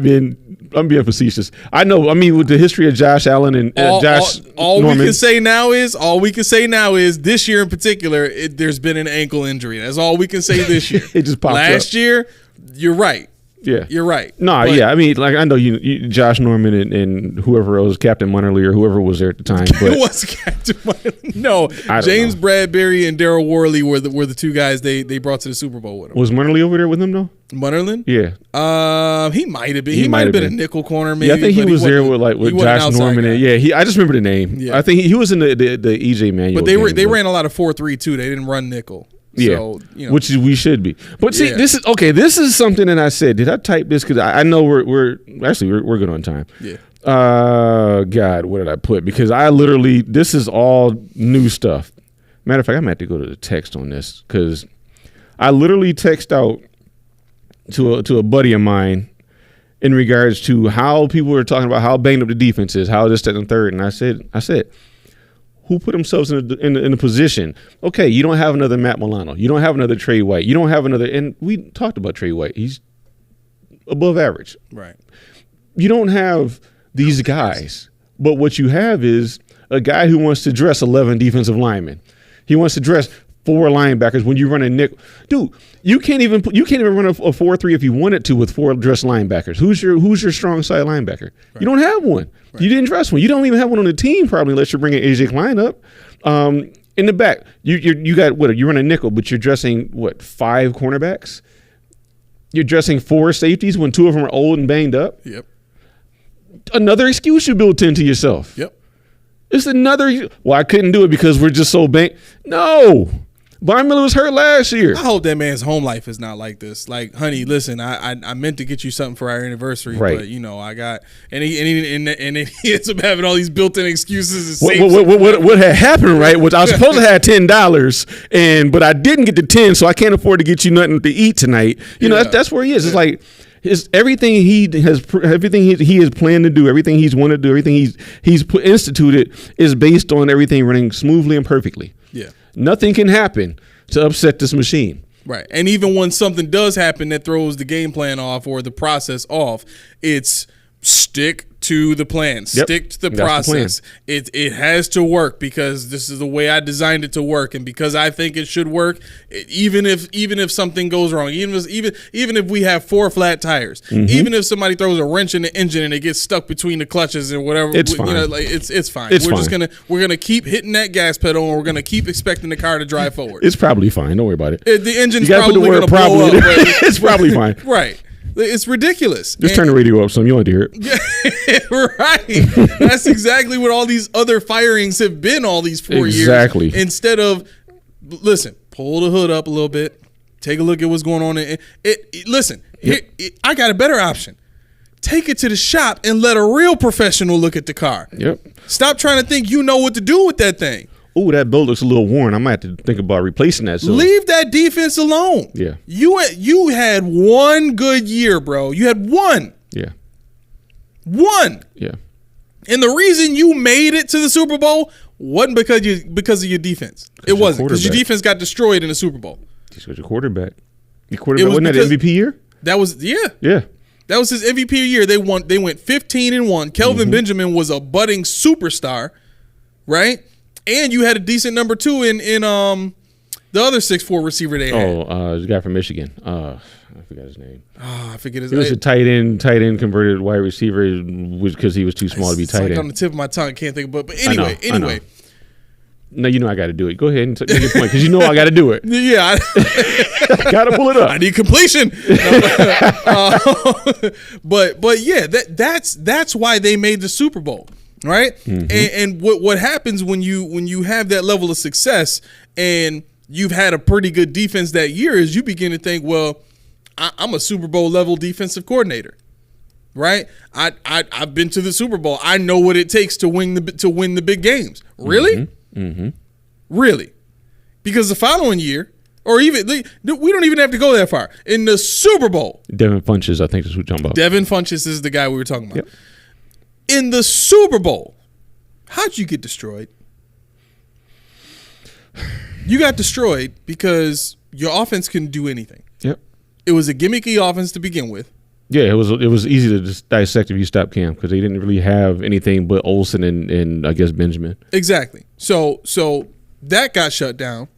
C: being facetious. I know. I mean, with the history of Josh Allen and Josh Norman,
B: we can say now is this year in particular, there's been an ankle injury. That's all we can say this year.
C: It just popped
B: Last year, you're right.
C: Yeah,
B: you're right.
C: I mean, like I know you Josh Norman and whoever else, Captain Munnerly or whoever was there at the time. But
B: it was Captain Munnerly. No, James Bradbury and Daryl Worley were the two guys they brought to the Super Bowl with him.
C: Was Munnerly over there with him though?
B: Munnerlin?
C: Yeah.
B: He might have been. He might have been a nickel corner. Maybe.
C: Yeah, I think he was there with Josh Norman. I just remember the name.
B: Yeah.
C: I think he was in the EJ Manuel.
B: But they ran a lot of 4-3 too. They didn't run nickel.
C: Yeah,
B: so,
C: which we should be. But see, this is something that I said. Did I type this? Because I know we're good on time.
B: Yeah.
C: God, what did I put? Because this is all new stuff. Matter of fact, I'm gonna have to go to the text on this because I literally text out to a buddy of mine in regards to how people were talking about how banged up the defense is, how this, that, and third, and I said. Who put themselves in a position? Okay, you don't have another Matt Milano. You don't have another Trey White. You don't have another. And we talked about Trey White. He's above average.
B: Right.
C: You don't have these guys, but what you have is a guy who wants to dress 11 defensive linemen. He wants to dress 4 linebackers when you run a nickel. Dude, you can't even run a 4-3 if you wanted to with 4 dressed linebackers. Who's your strong side linebacker? Right. You don't have one. Right. You didn't dress one. You don't even have one on the team probably unless you're bringing AJ Klein up. In the back, you got what? You run a nickel, but you're dressing 5 cornerbacks. You're dressing 4 safeties when 2 of them are old and banged up.
B: Yep.
C: Another excuse you built into yourself.
B: Yep.
C: It's another. Well, I couldn't do it because we're just so banged. No. Von Miller was hurt last year.
B: I hope that man's home life is not like this. Like, honey, listen, I meant to get you something for our anniversary, but I got and he ends up having all these built-in excuses.
C: What had happened, right? Was I was supposed to have $10, but I didn't get the 10, so I can't afford to get you nothing to eat tonight. That's where he is. It's like everything he has planned to do, everything he's wanted to do, everything he's instituted is based on everything running smoothly and perfectly.
B: Yeah.
C: Nothing can happen to upset this machine.
B: Right. And even when something does happen that throws the game plan off or the process off, it's stick to the plan. Stick to the process. It has to work because this is the way I designed it to work, and because I think it should work. Even if something goes wrong, even if we have 4 flat tires, even if somebody throws a wrench in the engine and it gets stuck between the clutches and whatever,
C: it's fine.
B: It's fine.
C: It's
B: we're
C: fine.
B: we're gonna keep hitting that gas pedal, and we're gonna keep expecting the car to drive forward.
C: It's probably fine. Don't worry about it.
B: The engine's
C: You gotta
B: probably
C: put the
B: gonna
C: word
B: blow
C: probably.
B: up.
C: It's probably fine.
B: Right. It's ridiculous.
C: Just turn the radio up some. You want to hear it.
B: Right. That's exactly what all these other firings have been all these 4 years.
C: Exactly.
B: Instead of, listen, pull the hood up a little bit, take a look at what's going on. Listen, I got a better option. Take it to the shop and let a real professional look at the car.
C: Yep.
B: Stop trying to think you know what to do with that thing.
C: Oh, that bolt looks a little worn. I might have to think about replacing that. So.
B: Leave that defense alone.
C: Yeah.
B: You had one good year, bro. You had one.
C: Yeah.
B: One.
C: Yeah.
B: And the reason you made it to the Super Bowl wasn't because of your defense. It wasn't because your defense got destroyed in the Super Bowl.
C: Just because your quarterback. Your quarterback wasn't that MVP year?
B: That was
C: Yeah.
B: That was his MVP year. They went 15-1. Kelvin Benjamin was a budding superstar, right? And you had a decent number 2 in the other 6'4" receiver they had.
C: The guy from Michigan. I forgot his name.
B: I forget his name.
C: He was a tight end converted wide receiver because he was too small to be tight end.
B: It's like on the tip of my tongue. I can't think of it. But anyway.
C: I know. No, you know I got to do it. Go ahead and make your point because you know I got to do it.
B: Yeah.
C: I got to pull it up.
B: I need completion. But yeah, that's why they made the Super Bowl. Right. And what happens when you have that level of success and you've had a pretty good defense that year is you begin to think, well, I'm a Super Bowl level defensive coordinator. Right. I've been to the Super Bowl. I know what it takes to win the big games. Really? Really? Because the following year, or even we don't even have to go that far. In the Super Bowl,
C: Devin Funchess, I think that's what we're talking about.
B: Devin Funchess is the guy we were talking about.
C: Yep.
B: In the Super Bowl, how'd you get destroyed? You got destroyed because your offense couldn't do anything.
C: Yep.
B: It was a gimmicky offense to begin with.
C: Yeah, it was easy to just dissect if you stop Cam because they didn't really have anything but Olsen and I guess Benjamin.
B: Exactly. So that got shut down,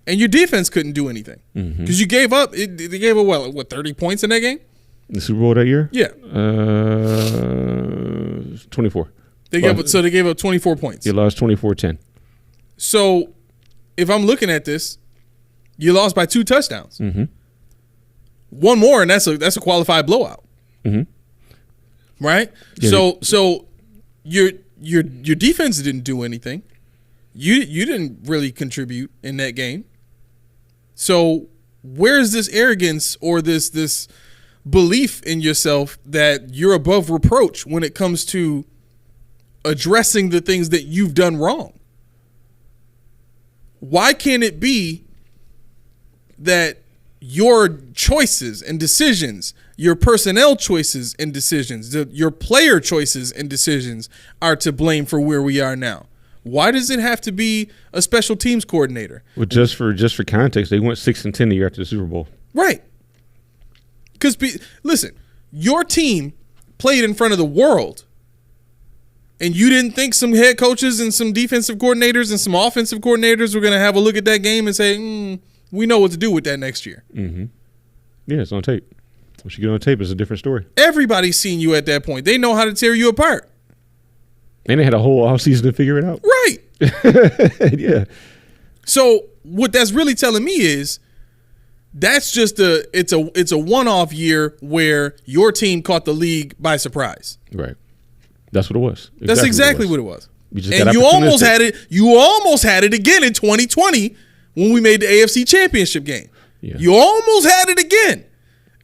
B: and your defense couldn't do anything because you gave up. They gave up what 30 points in that game?
C: The Super Bowl that year?
B: Yeah.
C: 24.
B: They gave up 24 points.
C: You lost 24-10.
B: So if I'm looking at this, you lost by 2 touchdowns. One more, and that's a qualified blowout. Right?
C: Yeah.
B: So your defense didn't do anything. You didn't really contribute in that game. So where is this arrogance or this belief in yourself that you're above reproach when it comes to addressing the things that you've done wrong? Why can't it be that your choices and decisions, your personnel choices and decisions, your player choices and decisions are to blame for where we are now? Why does it have to be a special teams coordinator?
C: Well, just for context, they went 6-10 the year after the Super Bowl.
B: Right. Because listen, your team played in front of the world, and you didn't think some head coaches and some defensive coordinators and some offensive coordinators were going to have a look at that game and say, we know what to do with that next year.
C: Yeah, it's on tape. Once you get on tape, it's a different story.
B: Everybody's seen you at that point. They know how to tear you apart.
C: And they had a whole offseason to figure it out.
B: Right.
C: Yeah.
B: So what that's really telling me is that's just it's a one-off year where your team caught the league by surprise.
C: Right. That's what it was.
B: That's exactly what it was.
C: And
B: you almost had it. You almost had it again in 2020 when we made the AFC Championship game.
C: Yeah.
B: You almost had it again,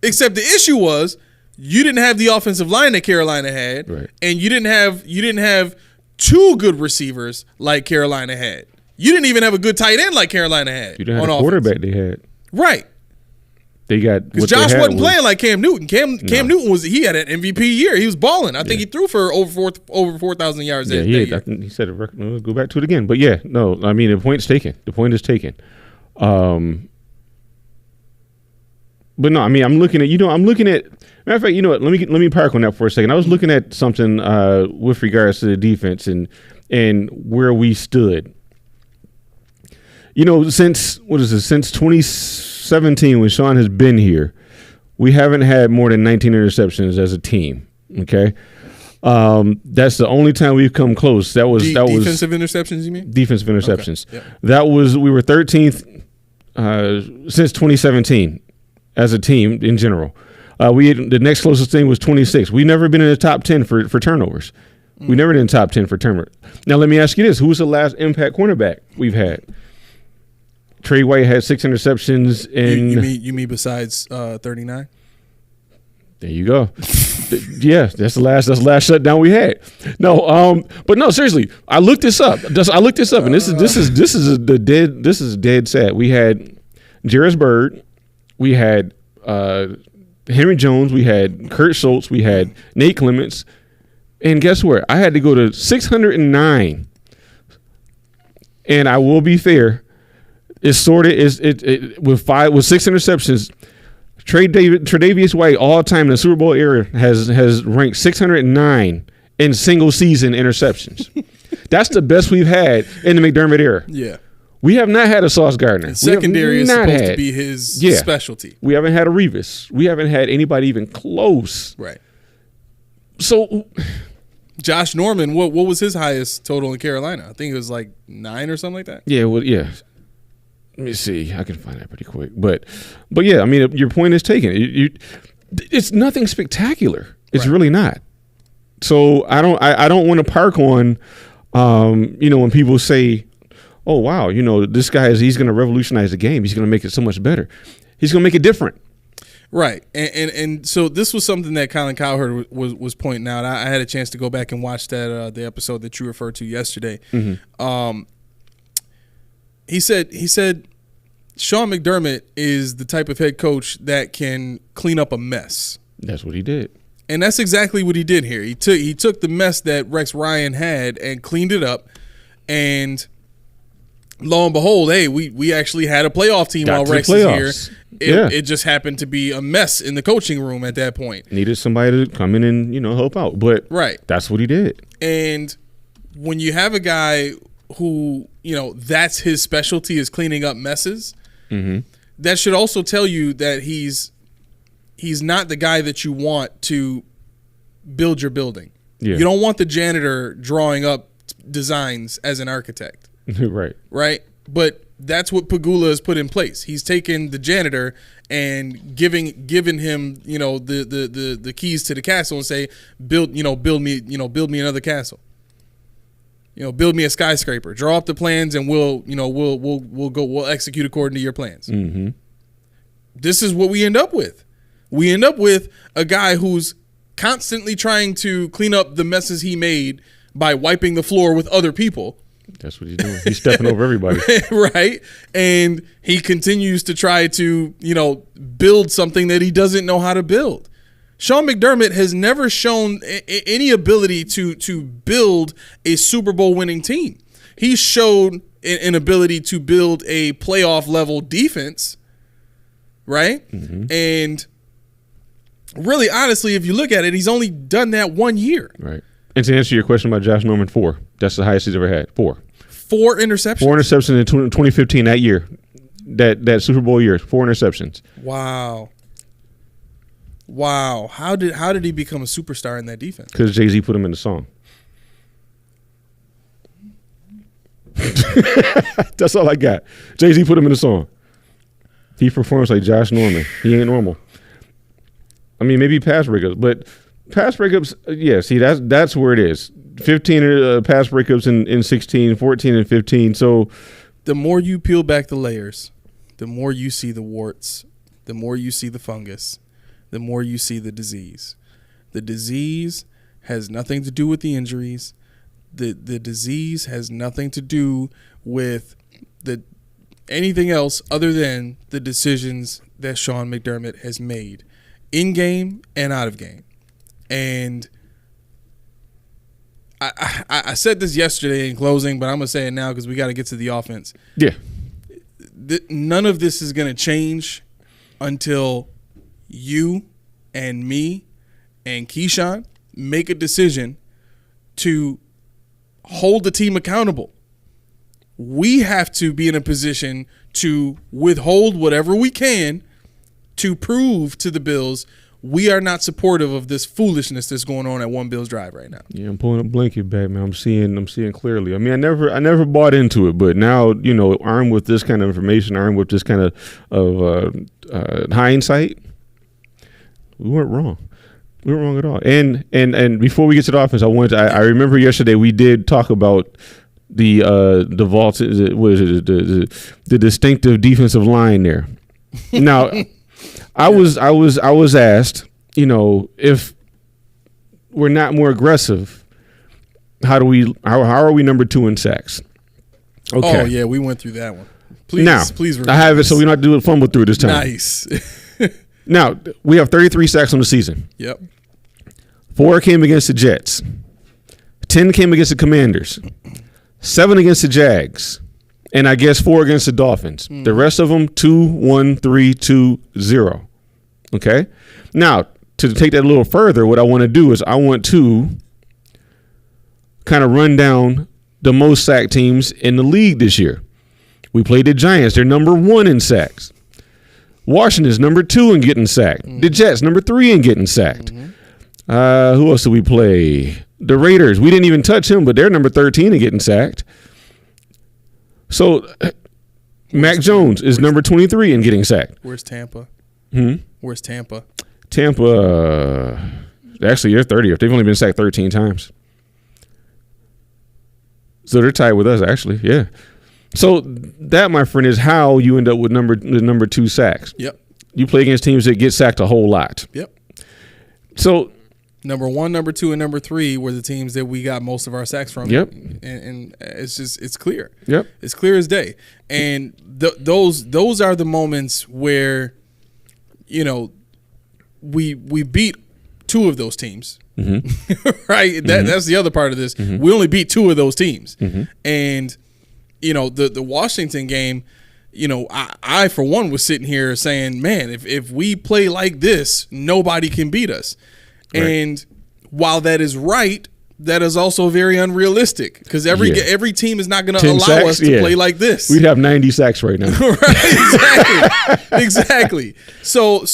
B: except the issue was you didn't have the offensive line that Carolina had,
C: right,
B: and you didn't have 2 good receivers like Carolina had. You didn't even have a good tight end like Carolina had.
C: You didn't have a quarterback they had.
B: Right.
C: They got
B: because Josh wasn't playing like Cam Newton. Cam Newton had an MVP year. He was balling. I think he threw for over 4,000 yards.
C: Yeah, he said it. Let's go back to it again. But yeah, no, I mean the point's taken. The point is taken. But no, I mean, I'm looking at. Matter of fact, you know what? Let me park on that for a second. I was looking at something with regards to the defense and where we stood. You know, since 2017 when Sean has been here, we haven't had more than 19 interceptions as a team. Okay, that's the only time we've come close. That was
B: defensive interceptions. You mean
C: defensive interceptions?
B: Okay. Yep.
C: That was we were 13th since 2017 as a team in general. The next closest thing was 26. We've never been in the top 10 for turnovers. We never been in the top 10 for turnovers. Now let me ask you this: who's the last impact cornerback we've had? Trey White had 6 interceptions in.
B: You mean besides 39?
C: There you go. Yeah, that's the last shutdown we had. No, but no, seriously, I looked this up. And this is dead sad. We had Jairus Byrd, we had Henry Jones, we had Kurt Schultz, we had Nate Clements, and guess what? I had to go to 609. And I will be fair, with 6 interceptions. Tre'Davious White, all time in the Super Bowl era, has ranked 609 in single season interceptions. That's the best we've had in the McDermott era.
B: Yeah,
C: we have not had a Sauce Gardner.
B: And secondary is supposed to be his specialty.
C: We haven't had a Revis. We haven't had anybody even close.
B: Right.
C: So,
B: Josh Norman, what was his highest total in Carolina? I think it was like 9 or something like that.
C: Yeah. Well, yeah. Let me see. I can find that pretty quick. But yeah, I mean, your point is taken. It's nothing spectacular. It's really not. So I don't want to park on, when people say, oh, wow, this guy he's going to revolutionize the game. He's going to make it so much better. He's going to make it different.
B: Right. And so this was something that Colin Cowherd was pointing out. I had a chance to go back and watch that the episode that you referred to yesterday. Mm-hmm. He said Sean McDermott is the type of head coach that can clean up a mess.
C: That's what he did.
B: And that's exactly what he did here. He took the mess that Rex Ryan had and cleaned it up. And lo and behold, hey, we actually had a playoff team while Rex is here. It just happened to be a mess in the coaching room at that point.
C: Needed somebody to come in and, help out. But that's what he did.
B: And when you have a guy who, that's his specialty is cleaning up messes, mm-hmm. that should also tell you that he's not the guy that you want to build your building. Yeah. You don't want the janitor drawing up designs as an architect. Right? But that's what Pegula has put in place. He's taken the janitor and given him, the keys to the castle and say, build me another castle. Build me a skyscraper. Draw up the plans, and we'll execute according to your plans. Mm-hmm. This is what we end up with. We end up with a guy who's constantly trying to clean up the messes he made by wiping the floor with other people.
C: That's what he's doing. He's stepping over everybody.
B: Right? And he continues to try to, build something that he doesn't know how to build. Sean McDermott has never shown any ability to build a Super Bowl winning team. He showed an ability to build a playoff level defense, right? Mm-hmm. And really, honestly, if you look at it, he's only done that 1 year.
C: Right. And to answer your question about Josh Norman, 4. That's the highest he's ever had. 4
B: interceptions. 4
C: interceptions in 2015 that year, that Super Bowl year. 4 interceptions.
B: Wow. How did he become a superstar in that defense?
C: Because Jay-Z put him in the song. That's all I got. Jay-Z put him in the song. He performs like Josh Norman. He ain't normal. I mean, maybe pass breakups, but pass breakups, see, that's where it is. 15 pass breakups in 16, 14 and 15. So
B: the more you peel back the layers, the more you see the warts, the more you see the fungus, the more you see the disease. The disease has nothing to do with the injuries. The disease has nothing to do with anything else other than the decisions that Sean McDermott has made in game and out of game. And I said this yesterday in closing, but I'm going to say it now because we got to get to the offense.
C: Yeah.
B: None of this is going to change until you and me and Keyshawn make a decision to hold the team accountable, we have to be in a position to withhold whatever we can to prove to the Bills we are not supportive of this foolishness that's going on at One Bills Drive right now.
C: Yeah, I'm pulling a blanket back, man. I'm seeing clearly. I mean, I never bought into it, but now, armed with this kind of information, armed with this kind of hindsight, we weren't wrong. We weren't wrong at all. And before we get to the offense, I remember yesterday we did talk about the vault. What is it? The distinctive defensive line there. Now, I was asked, if we're not more aggressive, how are we number 2 in sacks? Okay.
B: Oh yeah, we went through that one. Please,
C: now,
B: please.
C: I have it, so we don't have to do a fumble through this time.
B: Nice.
C: Now we have 33 sacks on the season.
B: Yep.
C: 4 came against the Jets. 10 came against the Commanders. 7 against the Jags. And I guess 4 against the Dolphins. The rest of them, 2, 1, 3, 2, 0. Okay? Now, to take that a little further, what I want to do is I want to kind of run down the most sacked teams in the league this year. We played the Giants. They're number 1 in sacks. Washington's number 2 in getting sacked. The Jets, number 3 in getting sacked. Who else did we play? The Raiders. We didn't even touch them, but they're number 13 in getting sacked. So, Mac Jones is number 23 in getting sacked.
B: Where's Tampa? Where's Tampa?
C: Tampa, actually, they're 30th. They've only been sacked 13 times. So they're tied with us, actually. Yeah. So that, my friend, is how you end up with the number 2 sacks.
B: Yep.
C: You play against teams that get sacked a whole lot.
B: Yep.
C: So
B: number 1, number 2, and number 3 were the teams that we got most of our sacks from.
C: Yep.
B: And it's clear.
C: Yep.
B: It's clear as day. And those are the moments where, we beat 2 of those teams. Right? That's the other part of this. We only beat 2 of those teams. And, the Washington game, I for one was sitting here saying, man, if we play like this, nobody can beat us. Right. And while that is right, that is also very unrealistic because every team is not going to allow us to play like this.
C: We'd have 90 sacks right now.
B: Right, exactly. So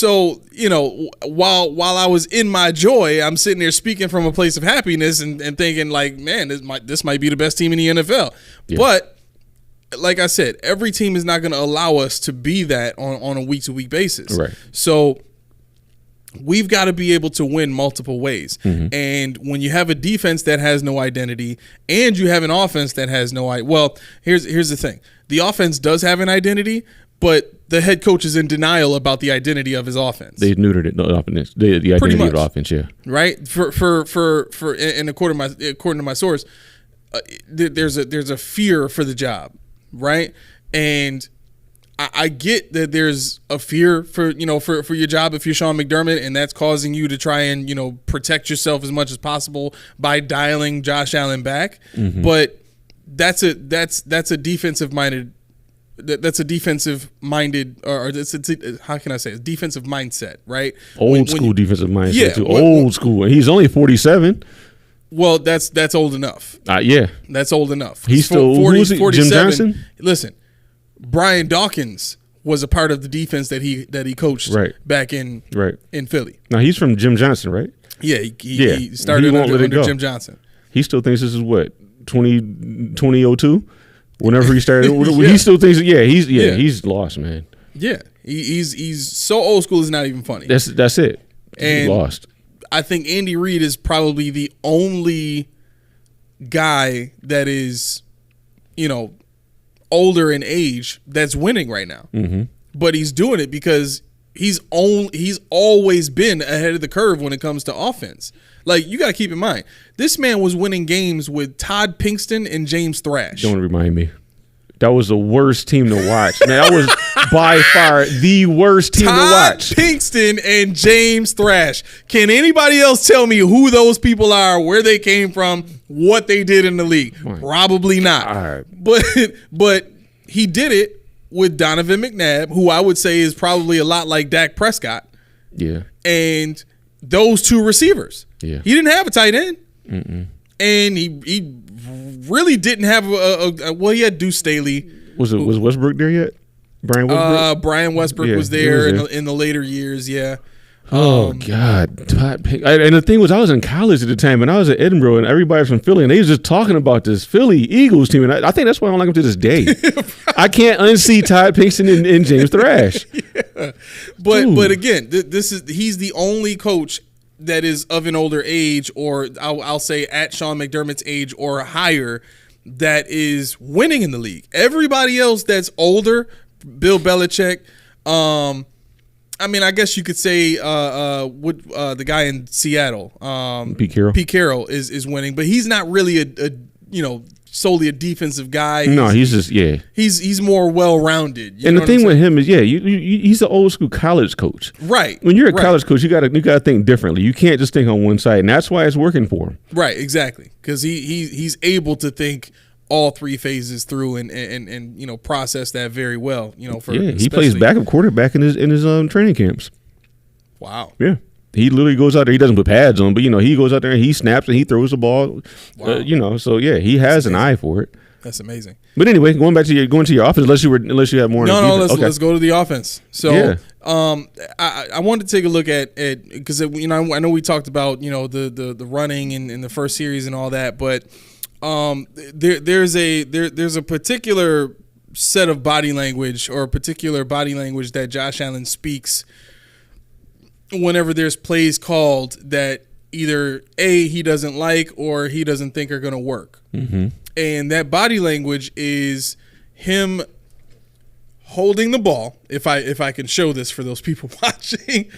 B: while I was in my joy, I'm sitting there speaking from a place of happiness and thinking like, man, this might be the best team in the NFL. Yeah. But like I said, every team is not going to allow us to be that on a week-to-week basis.
C: Right.
B: So we've got to be able to win multiple ways. And when you have a defense that has no identity and you have an offense that has no identity, well, here's the thing. The offense does have an identity, but the head coach is in denial about the identity of his offense.
C: They neutered it, the identity of the offense, yeah.
B: Right? For and according to my source, there's a fear for the job, right? And I get that there's a fear for your job if you're Sean McDermott, and that's causing you to try and protect yourself as much as possible by dialing Josh Allen back. But that's a defensive minded. That's a defensive minded, or how can I say it? Defensive mindset, right?
C: Old school defensive mindset too. Old school, and he's only 47.
B: Well, that's old enough.
C: Yeah,
B: that's old enough.
C: He's still
B: 47.
C: Jim Johnson.
B: Listen. Brian Dawkins was a part of the defense that he coached back in Philly.
C: Now he's from Jim Johnson, right?
B: Yeah, he started under Jim Johnson.
C: He still thinks this is what 2002. Whenever he started, he still thinks he's lost, man.
B: Yeah, he's so old school. It's not even funny.
C: That's it. He's lost.
B: I think Andy Reid is probably the only guy that is, older in age that's winning right now. But he's doing it because he's always been ahead of the curve when it comes to offense. Like, you got to keep in mind, this man was winning games with Todd Pinkston and James Thrash.
C: Don't remind me. That was the worst team to watch. Man, that was by far the worst team to watch.
B: Todd Pinkston and James Thrash. Can anybody else tell me who those people are, where they came from, what they did in the league? Probably not.
C: Right.
B: But he did it with Donovan McNabb, who I would say is probably a lot like Dak Prescott,
C: Yeah.
B: and those two receivers.
C: Yeah.
B: He didn't have a tight end. And he really didn't have well, he had Deuce Staley.
C: Was Westbrook there yet? Brian Westbrook?
B: Brian Westbrook
C: Yeah,
B: was
C: he
B: there,
C: was there.
B: in the later years, yeah.
C: Oh God! Todd Pick. And the thing was, I was in college at the time, and I was at Edinburgh, and everybody was from Philly, and they was just talking about this Philly Eagles team, and I think that's why I don't like them to this day. I can't unsee Todd Pinkston and James Thrash.
B: But again, he's the only coach that is of an older age, or I'll say at Sean McDermott's age or higher, that is winning in the league. Everybody else that's older, Bill Belichick. I mean, I guess you could say the guy in Seattle,
C: Pete Carroll.
B: Pete Carroll is winning, but he's not really a solely a defensive guy.
C: No, he's just
B: He's more well rounded.
C: And the thing with him is, he's an old school college coach.
B: Right.
C: When you're a college coach, you gotta think differently. You can't just think on one side, and that's why it's working for him.
B: Right. Exactly. Because he's able to think all three phases through and process that very well.
C: He plays backup quarterback in his training camps.
B: Wow.
C: Yeah. He literally goes out there. He doesn't put pads on, but he goes out there and he snaps and he throws the ball.
B: Wow.
C: So he has an eye for it.
B: That's amazing.
C: But anyway, going to your offense, unless you have more.
B: Let's go to the offense. So I wanted to take a look at because I know we talked about the running in the first series and all that, but there's a particular set of body language or a particular body language that Josh Allen speaks whenever there's plays called that either he doesn't like or he doesn't think are going to work. Mm-hmm. And that body language is him holding the ball. If I can show this for those people watching,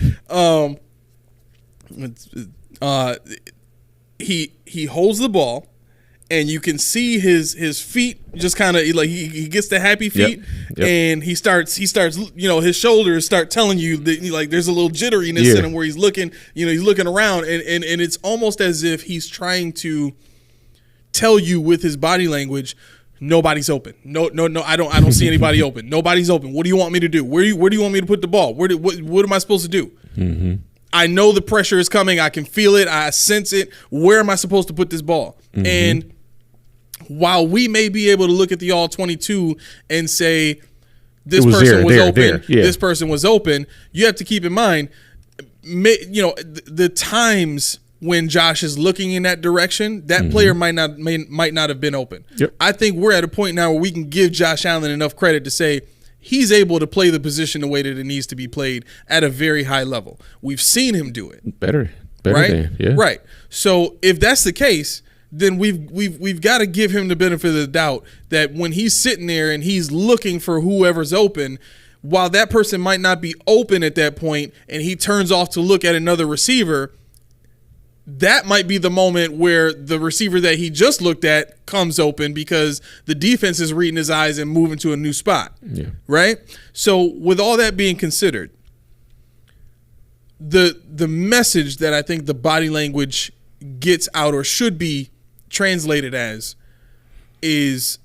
B: he holds the ball, and you can see his feet just kind of like he gets the happy feet, and he starts his shoulders start telling you that like there's a little jitteriness in him where he's looking around, and it's almost as if he's trying to tell you with his body language, nobody's open. No, I don't see anybody open. Nobody's open. What do you want me to do? Where do you want me to put the ball? What am I supposed to do? Mm-hmm. I know the pressure is coming. I can feel it. I sense it. Where am I supposed to put this ball? Mm-hmm. And while we may be able to look at the all 22 and say this person was open, this person was open, you have to keep in mind, the times when Josh is looking in that direction, that player might not have been open.
C: Yep.
B: I think we're at a point now where we can give Josh Allen enough credit to say he's able to play the position the way that it needs to be played at a very high level. We've seen him do it.
C: Better
B: right?
C: than,
B: Right. So if that's the case, then we've got to give him the benefit of the doubt that when he's sitting there and he's looking for whoever's open, while that person might not be open at that point and he turns off to look at another receiver, that might be the moment where the receiver that he just looked at comes open because the defense is reading his eyes and moving to a new spot.
C: Yeah.
B: Right? So with all that being considered, the message that I think the body language gets out or should be translated as is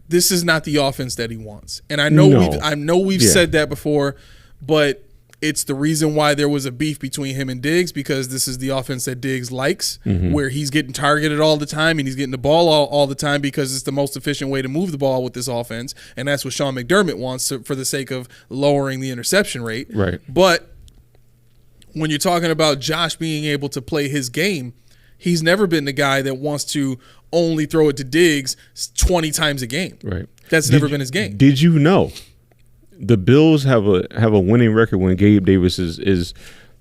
B: this is not the offense that he wants. And I know we've said that before, but it's the reason why there was a beef between him and Diggs, because this is the offense that Diggs likes, where he's getting targeted all the time and he's getting the ball all the time because it's the most efficient way to move the ball with this offense. And that's what Sean McDermott wants for the sake of lowering the interception rate.
C: Right.
B: But when you're talking about Josh being able to play his game, he's never been the guy that wants to only throw it to Diggs 20 times a game.
C: Right.
B: That's never been his game.
C: Did you know the Bills have a winning record when Gabe Davis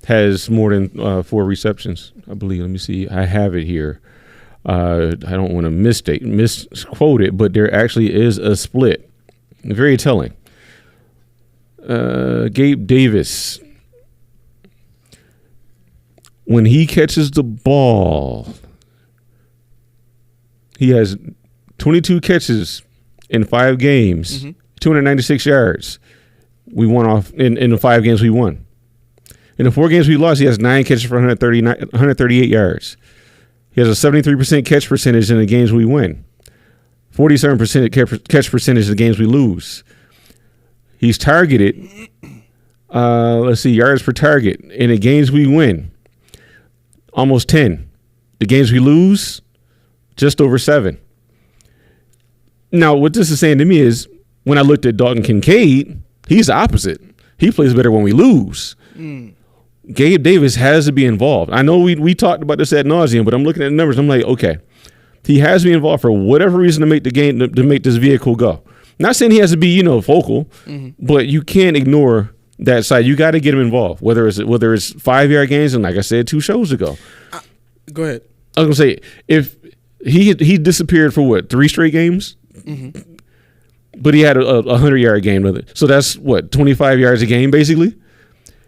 C: has more than 4 receptions? I believe. Let me see. I have it here. I don't want to misquote it, but there actually is a split. Very telling. Gabe Davis, when he catches the ball, he has 22 catches in 5 games, 296 yards. We won off in the 5 games we won. In the 4 games we lost, he has 9 catches for 138 yards. He has a 73% catch percentage in the games we win. 47% catch percentage in the games we lose. He's targeted Let's see, yards per target. In the games we win, almost 10. The games we lose, just over 7. Now, what this is saying to me is when I looked at Dalton Kincaid, he's the opposite. He plays better when we lose. Gabe Davis has to be involved. I know we talked about this ad nauseum, but I'm looking at the numbers. I'm like, okay, he has to be involved for whatever reason to make the game, to make this vehicle go. Not saying he has to be, focal, but you can't ignore that side. You got to get him involved, whether it's 5-yard games, and like I said 2 shows ago.
B: Go ahead.
C: I was gonna say, if he disappeared for 3 straight games, but he had a 100-yard game with it, so that's 25 yards a game basically.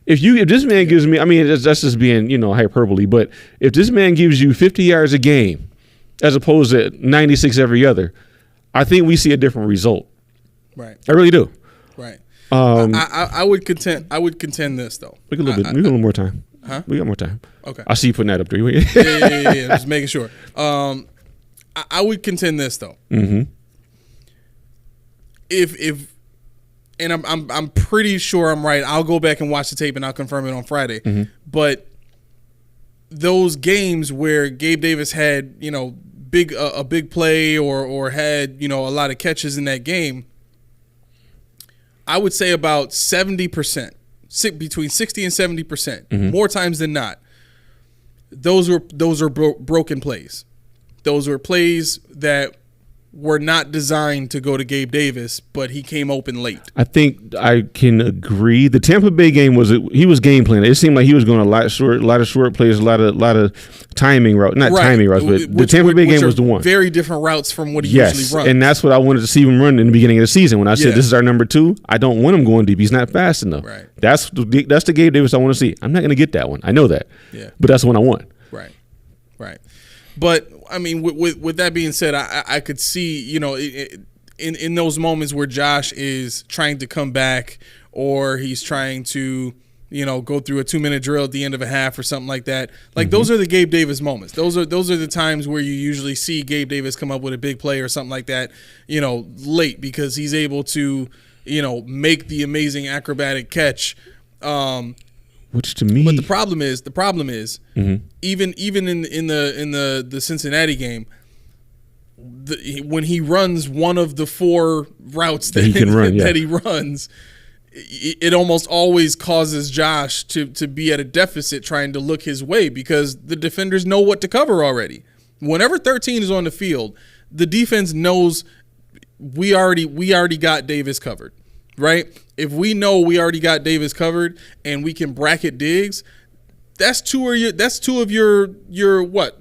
C: If this man gives me, I mean, that's just being hyperbole, but if this man gives you 50 yards a game as opposed to 96 every other, I think we see a different result.
B: Right.
C: I really do.
B: Right. I would contend this though.
C: We got a little more time.
B: Huh?
C: We got more time.
B: Okay.
C: I see you putting that up there.
B: Yeah. Just making sure. I would contend this though. If and I'm pretty sure I'm right. I'll go back and watch the tape and I'll confirm it on Friday. But those games where Gabe Davis had a big play or had a lot of catches in that game, I would say about 70%, between 60 and 70%, more times than not. Those are broken plays. Those were plays that were not designed to go to Gabe Davis, but he came open late.
C: I think I can agree. The Tampa Bay game he was game planning. It seemed like he was going a lot of short plays, a lot of timing routes, timing routes, but the Tampa Bay game was the one.
B: Very different routes from what he usually runs.
C: And that's what I wanted to see him run in the beginning of the season. When I said this is our number 2, I don't want him going deep. He's not fast enough.
B: Right.
C: That's the Gabe Davis I want to see. I'm not going to get that one. I know that.
B: Yeah.
C: But that's the one I want.
B: Right. But I mean, with that being said, I could see, in those moments where Josh is trying to come back or he's trying to, go through a 2-minute drill at the end of a half or something like that. Like those are the Gabe Davis moments. Those are the times where you usually see Gabe Davis come up with a big play or something like that, late, because he's able to, make the amazing acrobatic catch.
C: Which to me,
B: but the problem is, even in the Cincinnati game, when he runs one of the 4 routes that he can run, that he runs, it almost always causes Josh to be at a deficit trying to look his way because the defenders know what to cover already. Whenever 13 is on the field, the defense knows we already got Davis covered. Right? If we know we already got Davis covered and we can bracket Diggs, that's two of your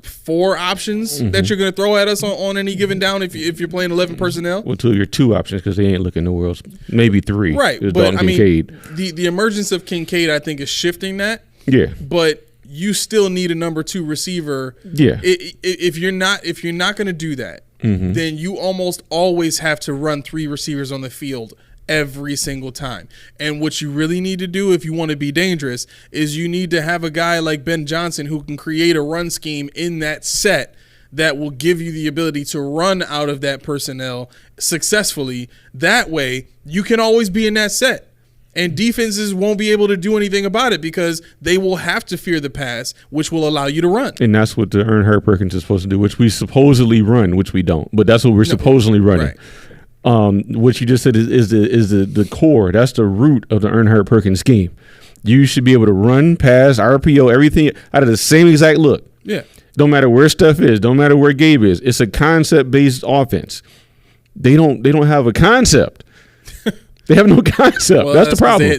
B: 4 options that you're going to throw at us on any given down if you're playing 11 personnel.
C: Well, 2 of your 2 options because they ain't looking nowhere else. Maybe 3.
B: Right, but
C: Dalton Kincaid.
B: The emergence of Kincaid I think is shifting that.
C: Yeah,
B: but you still need a number 2 receiver.
C: Yeah,
B: if you're not going to do that, then you almost always have to run 3 receivers on the field every single time. And what you really need to do if you want to be dangerous is you need to have a guy like Ben Johnson who can create a run scheme in that set that will give you the ability to run out of that personnel successfully. That way you can always be in that set. And defenses won't be able to do anything about it because they will have to fear the pass, which will allow you to run.
C: And that's what the Earnhardt Perkins is supposed to do, which we supposedly run, which we don't. But that's what we're supposedly running.
B: Right.
C: What you just said is the core. That's the root of the Earnhardt Perkins scheme. You should be able to run, pass, RPO, everything out of the same exact look.
B: Yeah.
C: Don't matter where stuff is. Don't matter where Gabe is. It's a concept-based offense. They don't have a concept. They have no concept. Well, that's the problem.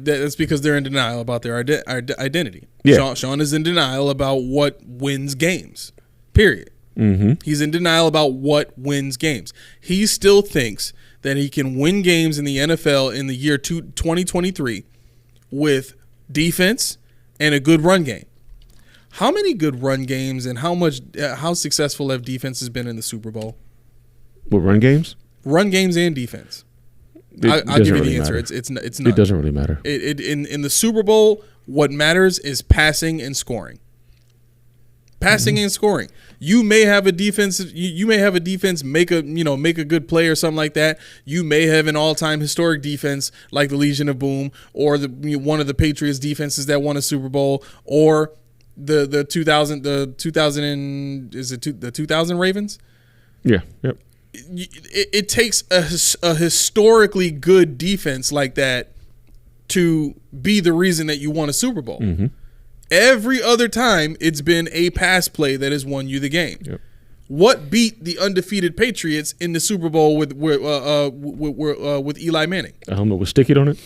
B: That's because they're in denial about their identity.
C: Yeah.
B: Sean is in denial about what wins games. Period. He's in denial about what wins games. He still thinks that he can win games in the NFL in the year 2023 with defense and a good run game. How many good run games and how successful have defenses been in the Super Bowl?
C: What, run games?
B: Run games and defense. I'll give you the answer. It's none.
C: It doesn't really matter.
B: In the Super Bowl, what matters is passing and scoring. Passing and scoring. You may have a defense. You may have a defense make a good play or something like that. You may have an all-time historic defense like the Legion of Boom or one of the Patriots defenses that won a Super Bowl or the 2000 Ravens.
C: Yeah. Yep.
B: It takes a historically good defense like that to be the reason that you won a Super Bowl.
C: Mm-hmm.
B: Every other time, it's been a pass play that has won you the game.
C: Yep.
B: What beat the undefeated Patriots in the Super Bowl with Eli Manning?
C: A helmet with sticky on it?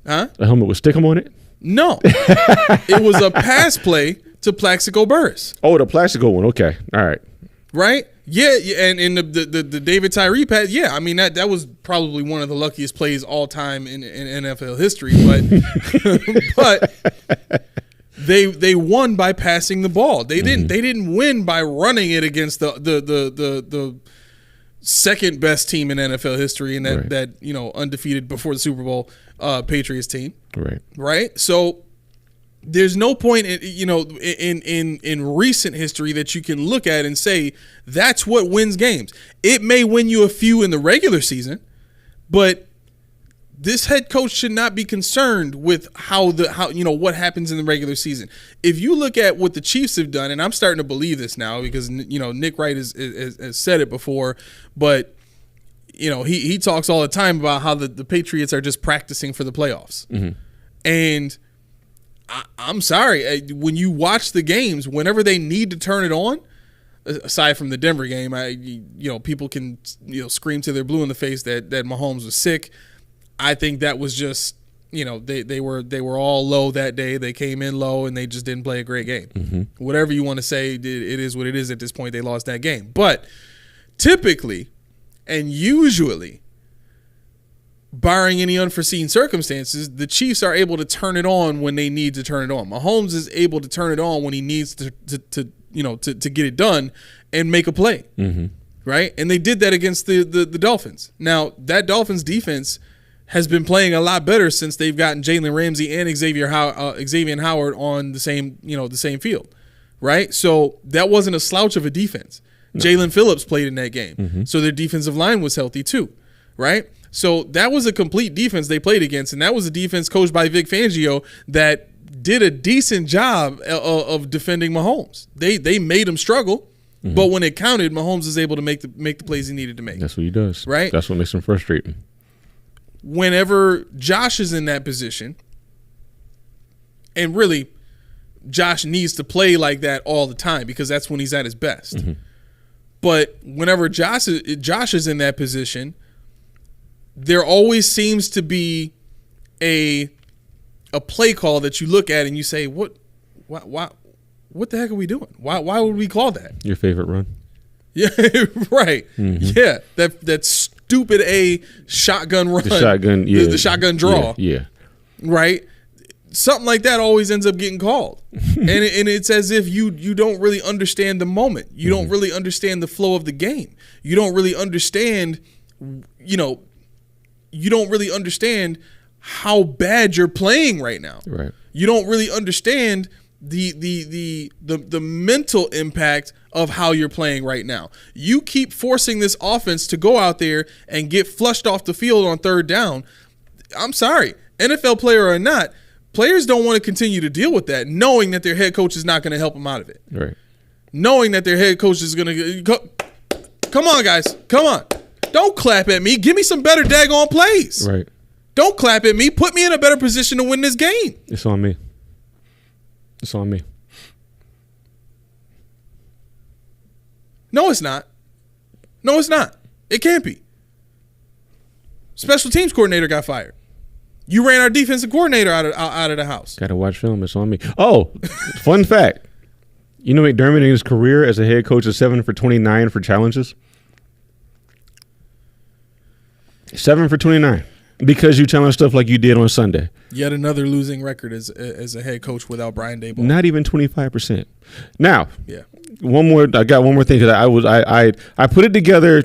B: Huh?
C: A helmet with stickum on it?
B: No. It was a pass play to Plaxico Burress.
C: Oh, the Plaxico one. Okay. All right.
B: Right? Yeah, and in the David Tyree pass, yeah, I mean that was probably one of the luckiest plays all time in NFL history, but they won by passing the ball. They didn't win by running it against the second best team in NFL history and that undefeated before the Super Bowl Patriots team. Right? So there's no point in recent history that you can look at and say that's what wins games. It may win you a few in the regular season, but this head coach should not be concerned with how what happens in the regular season. If you look at what the Chiefs have done, and I'm starting to believe this now because Nick Wright has said it before, but he talks all the time about how the Patriots are just practicing for the playoffs, and I'm sorry, when you watch the games, whenever they need to turn it on, aside from the Denver game, people can scream to their blue in the face that Mahomes was sick. I think that was just they were all low that day. They came in low and they just didn't play a great game. Mm-hmm. Whatever you want to say, it is what it is at this point. They lost that game, but typically and usually, barring any unforeseen circumstances, the Chiefs are able to turn it on when they need to turn it on. Mahomes is able to turn it on when he needs to get it done and make a play, right? And they did that against the Dolphins. Now, that Dolphins defense has been playing a lot better since they've gotten Jalen Ramsey and Xavier Howard on the same field, right? So that wasn't a slouch of a defense. No. Jalen Phillips played in that game, so their defensive line was healthy too, right? So that was a complete defense they played against, and that was a defense coached by Vic Fangio that did a decent job of defending Mahomes. They made him struggle, but when it counted, Mahomes is able to make the plays he needed to make.
C: That's what he does.
B: Right?
C: That's what makes him frustrating.
B: Whenever Josh is in that position, and really, Josh needs to play like that all the time because that's when he's at his best. But whenever Josh is in that position, there always seems to be a play call that you look at and you say, what the heck are we doing? Why would we call that?
C: Your favorite run?
B: Yeah, right. Yeah, that stupid shotgun run.
C: The shotgun, yeah.
B: The shotgun draw.
C: Yeah.
B: Right? Something like that always ends up getting called. and it's as if you don't really understand the moment. You don't really understand the flow of the game. You don't really understand, you don't really understand how bad you're playing right now.
C: Right.
B: You don't really understand the mental impact of how you're playing right now. You keep forcing this offense to go out there and get flushed off the field on third down. I'm sorry, NFL player or not, players don't want to continue to deal with that, knowing that their head coach is not going to help them out of it.
C: Right.
B: Knowing that their head coach is going to come on, guys, come on. Don't clap at me. Give me some better daggone plays.
C: Right.
B: Don't clap at me. Put me in a better position to win this game.
C: It's on me. It's on me.
B: No, it's not. No, it's not. It can't be. Special teams coordinator got fired. You ran our defensive coordinator out of the house.
C: Got to watch film. It's on me. Oh, fun fact. You know McDermott in his career as a head coach is 7 for 29 for challenges? 7 for 29. Because you challenge stuff like you did on Sunday.
B: Yet another losing record as a head coach without Brian Daboll.
C: Not even 25%. Now,
B: yeah.
C: I got one more thing because I put it together,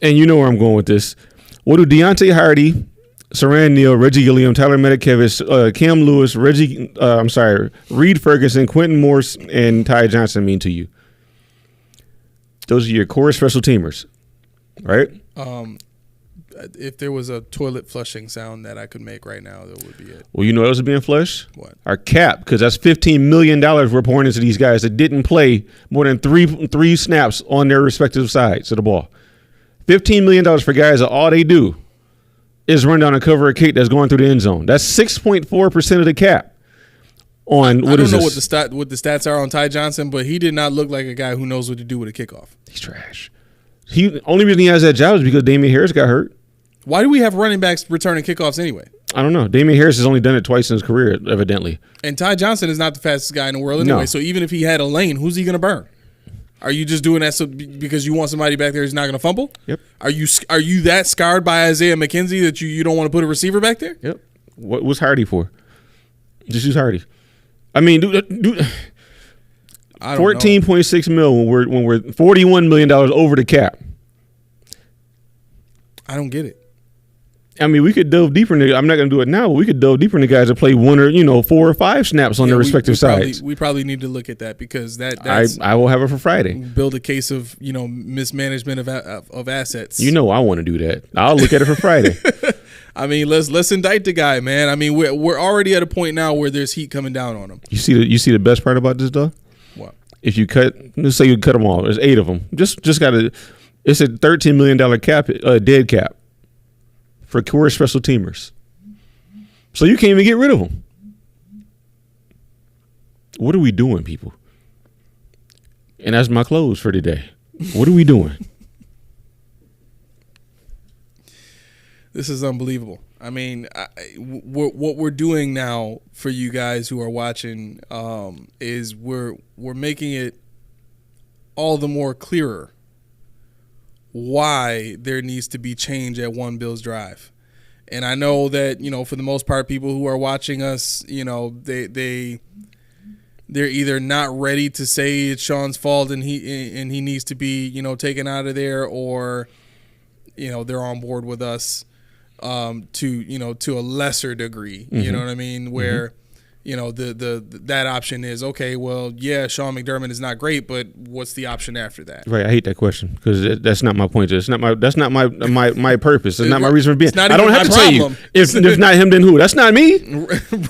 C: and you know where I'm going with this. What do Deontay Hardy, Saran Neal, Reggie Gilliam, Tyler Metcalf, Cam Lewis, Reed Ferguson, Quentin Morse, and Ty Johnson mean to you? Those are your core special teamers, right?
B: If there was a toilet flushing sound that I could make right now, that would be it.
C: Well, you know what else is being flushed?
B: What?
C: Our cap, because that's $15 million we're pouring into these guys that didn't play more than three snaps on their respective sides of the ball. $15 million for guys that all they do is run down and cover a kick that's going through the end zone. That's 6.4% of the cap. I don't
B: know what the stats are on Ty Johnson, but he did not look like a guy who knows what to do with a kickoff.
C: He's trash. Only reason he has that job is because Damian Harris got hurt.
B: Why do we have running backs returning kickoffs anyway?
C: I don't know. Damian Harris has only done it twice in his career, evidently.
B: And Ty Johnson is not the fastest guy in the world anyway.
C: No.
B: So even if he had a lane, who's he going to burn? Are you just doing that because you want somebody back there who's not going to fumble?
C: Yep.
B: Are you that scarred by Isaiah McKenzie that you don't want to put a receiver back there?
C: Yep. What's Hardy for? Just use Hardy. I mean, dude,
B: I don't know.
C: $14.6 million when we're $41 million over the cap.
B: I don't get it.
C: I mean, we could delve deeper into. I'm not going to do it now, but we could delve deeper into guys that play 1 or 4 or 5 snaps on their respective sides.
B: We probably need to look at that because that's
C: I will have it for Friday.
B: Build a case of mismanagement of assets.
C: I want to do that. I'll look at it for Friday.
B: I mean, let's indict the guy, man. I mean, we're already at a point now where there's heat coming down on him.
C: You see the best part about this though?
B: What?
C: If you let's say you cut them all. There's 8 of them. Just got it's a $13 million cap, dead cap for core special teamers. So you can't even get rid of them. What are we doing, people? And that's my close for today. What are we doing?
B: This is unbelievable. I mean, what we're doing now for you guys who are watching is we're making it all the more clearer why there needs to be change at One Bills Drive. And I know that, for the most part, people who are watching us, they're either not ready to say it's Sean's fault and he needs to be, taken out of there, or, they're on board with us to a lesser degree.
C: Mm-hmm.
B: You know what I mean? Where that option is, okay, well, yeah, Sean McDermott is not great, but what's the option after that?
C: Right, I hate that question because that's not my point. That's not my purpose. It's not my reason for being. I don't have to tell you if not him, then who? That's not me.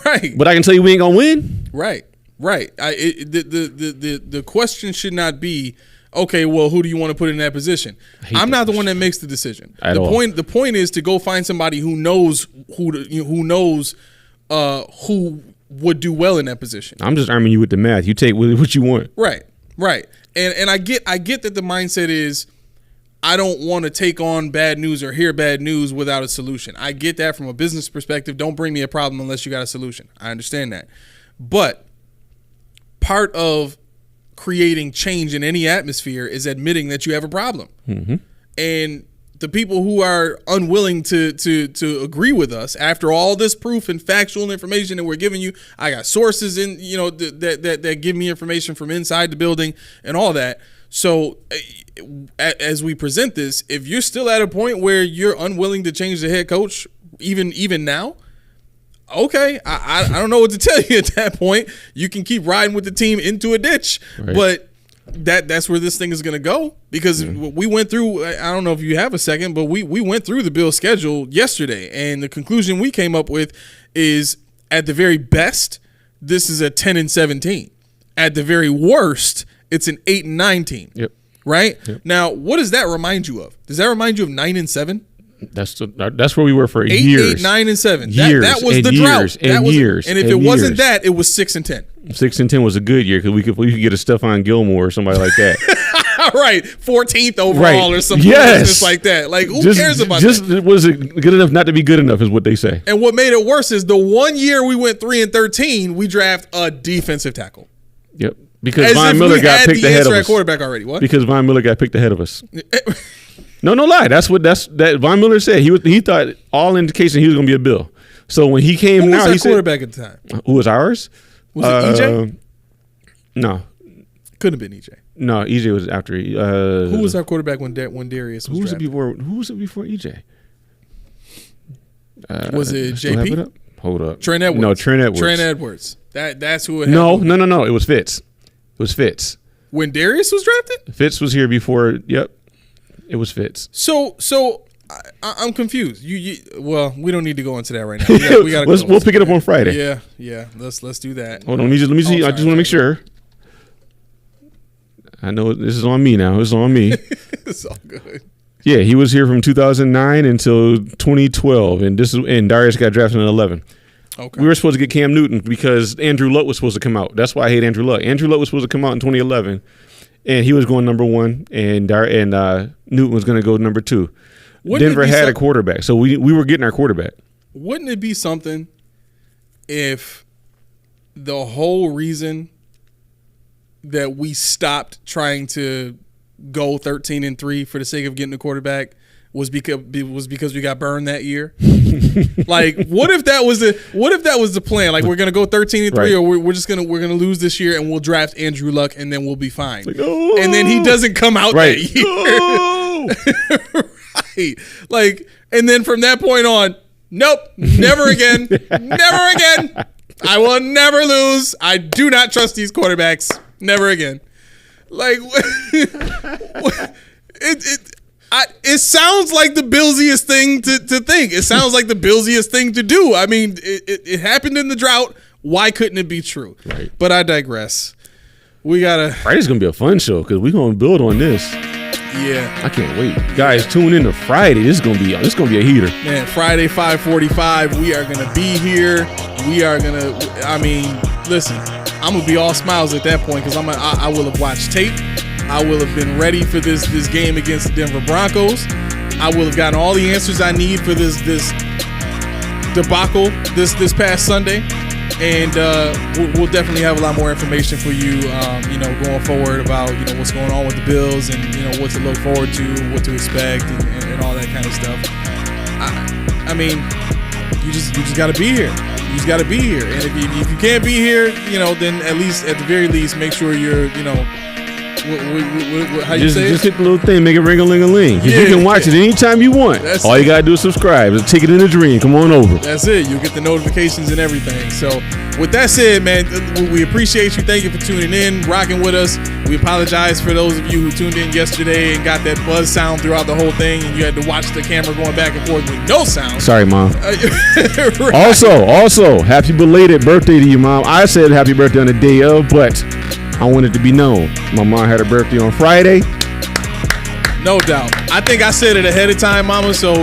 B: Right.
C: But I can tell you we ain't gonna win.
B: Right. The question should not be, okay, well, who do you want to put in that position? I'm not the one that makes the decision. The point is to go find somebody who knows who would do well in that position.
C: I'm just arming you with the math. You take what you want.
B: Right. And I get that the mindset is I don't want to take on bad news or hear bad news without a solution. I get that from a business perspective. Don't bring me a problem unless you got a solution. I understand that. But part of creating change in any atmosphere is admitting that you have a problem. Mm-hmm. And the people who are unwilling to agree with us after all this proof and factual information that we're giving you, I got sources in that give me information from inside the building and all that. So as we present this, if you're still at a point where you're unwilling to change the head coach, even now, okay, I don't know what to tell you at that point. You can keep riding with the team into a ditch, right. But that's where this thing is going to go, because we went through, I don't know if you have a second, but we went through the Bills schedule yesterday, and the conclusion we came up with is at the very best, this is a 10-17. At the very worst, it's an 8-9
C: Yep.
B: Right?
C: Yep.
B: Now, what does that remind you of? Does that remind you of 9-7?
C: That's where we were for years.
B: 8, 9, and 7.
C: Years.
B: That was
C: and
B: the
C: years.
B: drought.
C: And years.
B: And if it wasn't that, it was 6-10.
C: 6-10 was a good year because we could get a Stephon Gilmore or somebody like that.
B: Right, 14th overall or something like that. Like, who cares about that?
C: Was it good enough not to be good enough is what they say.
B: And what made it worse is the one year we went 3-13, we draft a defensive tackle.
C: Yep, because Von Miller got picked ahead of us.
B: Quarterback already. What?
C: Because Von Miller got picked ahead of us. No lie. That's Von Miller said. He thought all indication he was going to be a Bill. So when he came,
B: who was our quarterback at the time?
C: Who was ours?
B: Was it EJ?
C: No,
B: couldn't have been EJ.
C: No, EJ was after.
B: Who was our quarterback when Darius was drafted?
C: Who was it before EJ?
B: Was it JP?
C: Hold up.
B: Trent Edwards.
C: No, Trent Edwards.
B: Trent Edwards. That's who it had.
C: No. It was Fitz.
B: When Darius was drafted?
C: Fitz was here before. Yep, it was Fitz.
B: So I'm confused. Well, we don't need to go into that right now. We gotta
C: we'll pick it up on Friday.
B: Yeah. Let's do that.
C: Hold on, let me see. I just want to make sure. I know this is on me now. It's on me.
B: It's all good.
C: Yeah, he was here from 2009 until 2012, and Darius got drafted in 11.
B: Okay.
C: We were supposed to get Cam Newton because Andrew Luck was supposed to come out. That's why I hate Andrew Luck. Andrew Luck was supposed to come out in 2011, and he was going number 1, and Newton was going to go number 2. Denver had a quarterback, so we were getting our quarterback.
B: Wouldn't it be something if the whole reason that we stopped trying to go 13-3 for the sake of getting a quarterback was because we got burned that year? Like, what if that was the plan? Like, we're gonna go 13-3,
C: right.
B: or we're gonna lose this year and we'll draft Andrew Luck and then we'll be fine.
C: Like, oh,
B: and then he doesn't come out
C: right.
B: that year.
C: Oh.
B: Right. Like, and then from that point on, nope, never again. Never again. I will never lose. I do not trust these quarterbacks. Never again. Like, it sounds like the Billsiest thing to think. It sounds like the Billsiest thing to do. I mean, it happened in the drought. Why couldn't it be true?
C: Right.
B: But I digress.
C: Friday's gonna be a fun show because we're gonna build on this.
B: Yeah.
C: I can't wait. Guys, tune in to Friday. This is gonna be a heater.
B: Man, Friday 5:45. We are gonna be here. Listen, I'm gonna be all smiles at that point because I will have watched tape. I will have been ready for this game against the Denver Broncos. I will have gotten all the answers I need for this debacle this past Sunday. And we'll definitely have a lot more information for you, going forward about, what's going on with the Bills and, what to look forward to, what to expect, and all that kind of stuff. I mean, you just got to be here. You just got to be here. And if you can't be here, then at the very least, make sure you're, how you say
C: just
B: it?
C: hit the little thing, make it ring-a-ling-a-ling.
B: Yeah,
C: you can watch it anytime you want. All you gotta do is subscribe. It's a ticket in a dream. Come on over.
B: That's it. You'll get the notifications and everything. So with that said, man, we appreciate you. Thank you for tuning in, rocking with us. We apologize for those of you who tuned in yesterday and got that buzz sound throughout the whole thing, and you had to watch the camera going back and forth with no sound.
C: Sorry, Mom.
B: Right.
C: Also, happy belated birthday to you, Mom. I said happy birthday on the day of, but I want it to be known. My mom had her birthday on Friday.
B: No doubt. I think I said it ahead of time, Mama, so,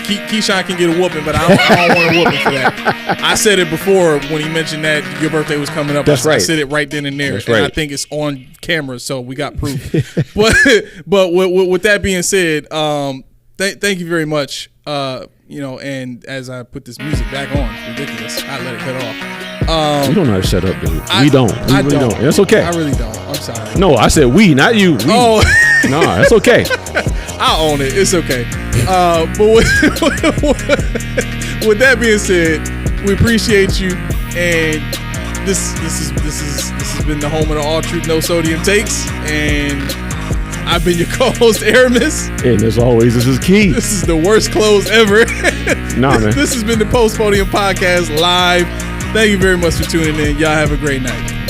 B: Keyshawn can get a whooping, but I don't want a whooping for that. I said it before when he mentioned that your birthday was coming up.
C: That's right.
B: I said it right then and there.
C: That's
B: and
C: right.
B: I think it's on camera, so we got proof. but with that being said, thank you very much. And as I put this music back on, ridiculous. I let it cut off.
C: We don't know how to shut up, dude. We don't. We really don't. That's okay.
B: I really don't. I'm sorry.
C: No, I said we, not you. We.
B: Oh.
C: No, that's okay.
B: I own it. It's okay. But with that being said, we appreciate you, and this has been the home of the All Truth No Sodium Takes, and I've been your co-host Aramis.
C: And as always, this is Key.
B: This is the worst close ever.
C: Nah, man.
B: This has been the Post Podium Podcast live. Thank you very much for tuning in. Y'all have a great night.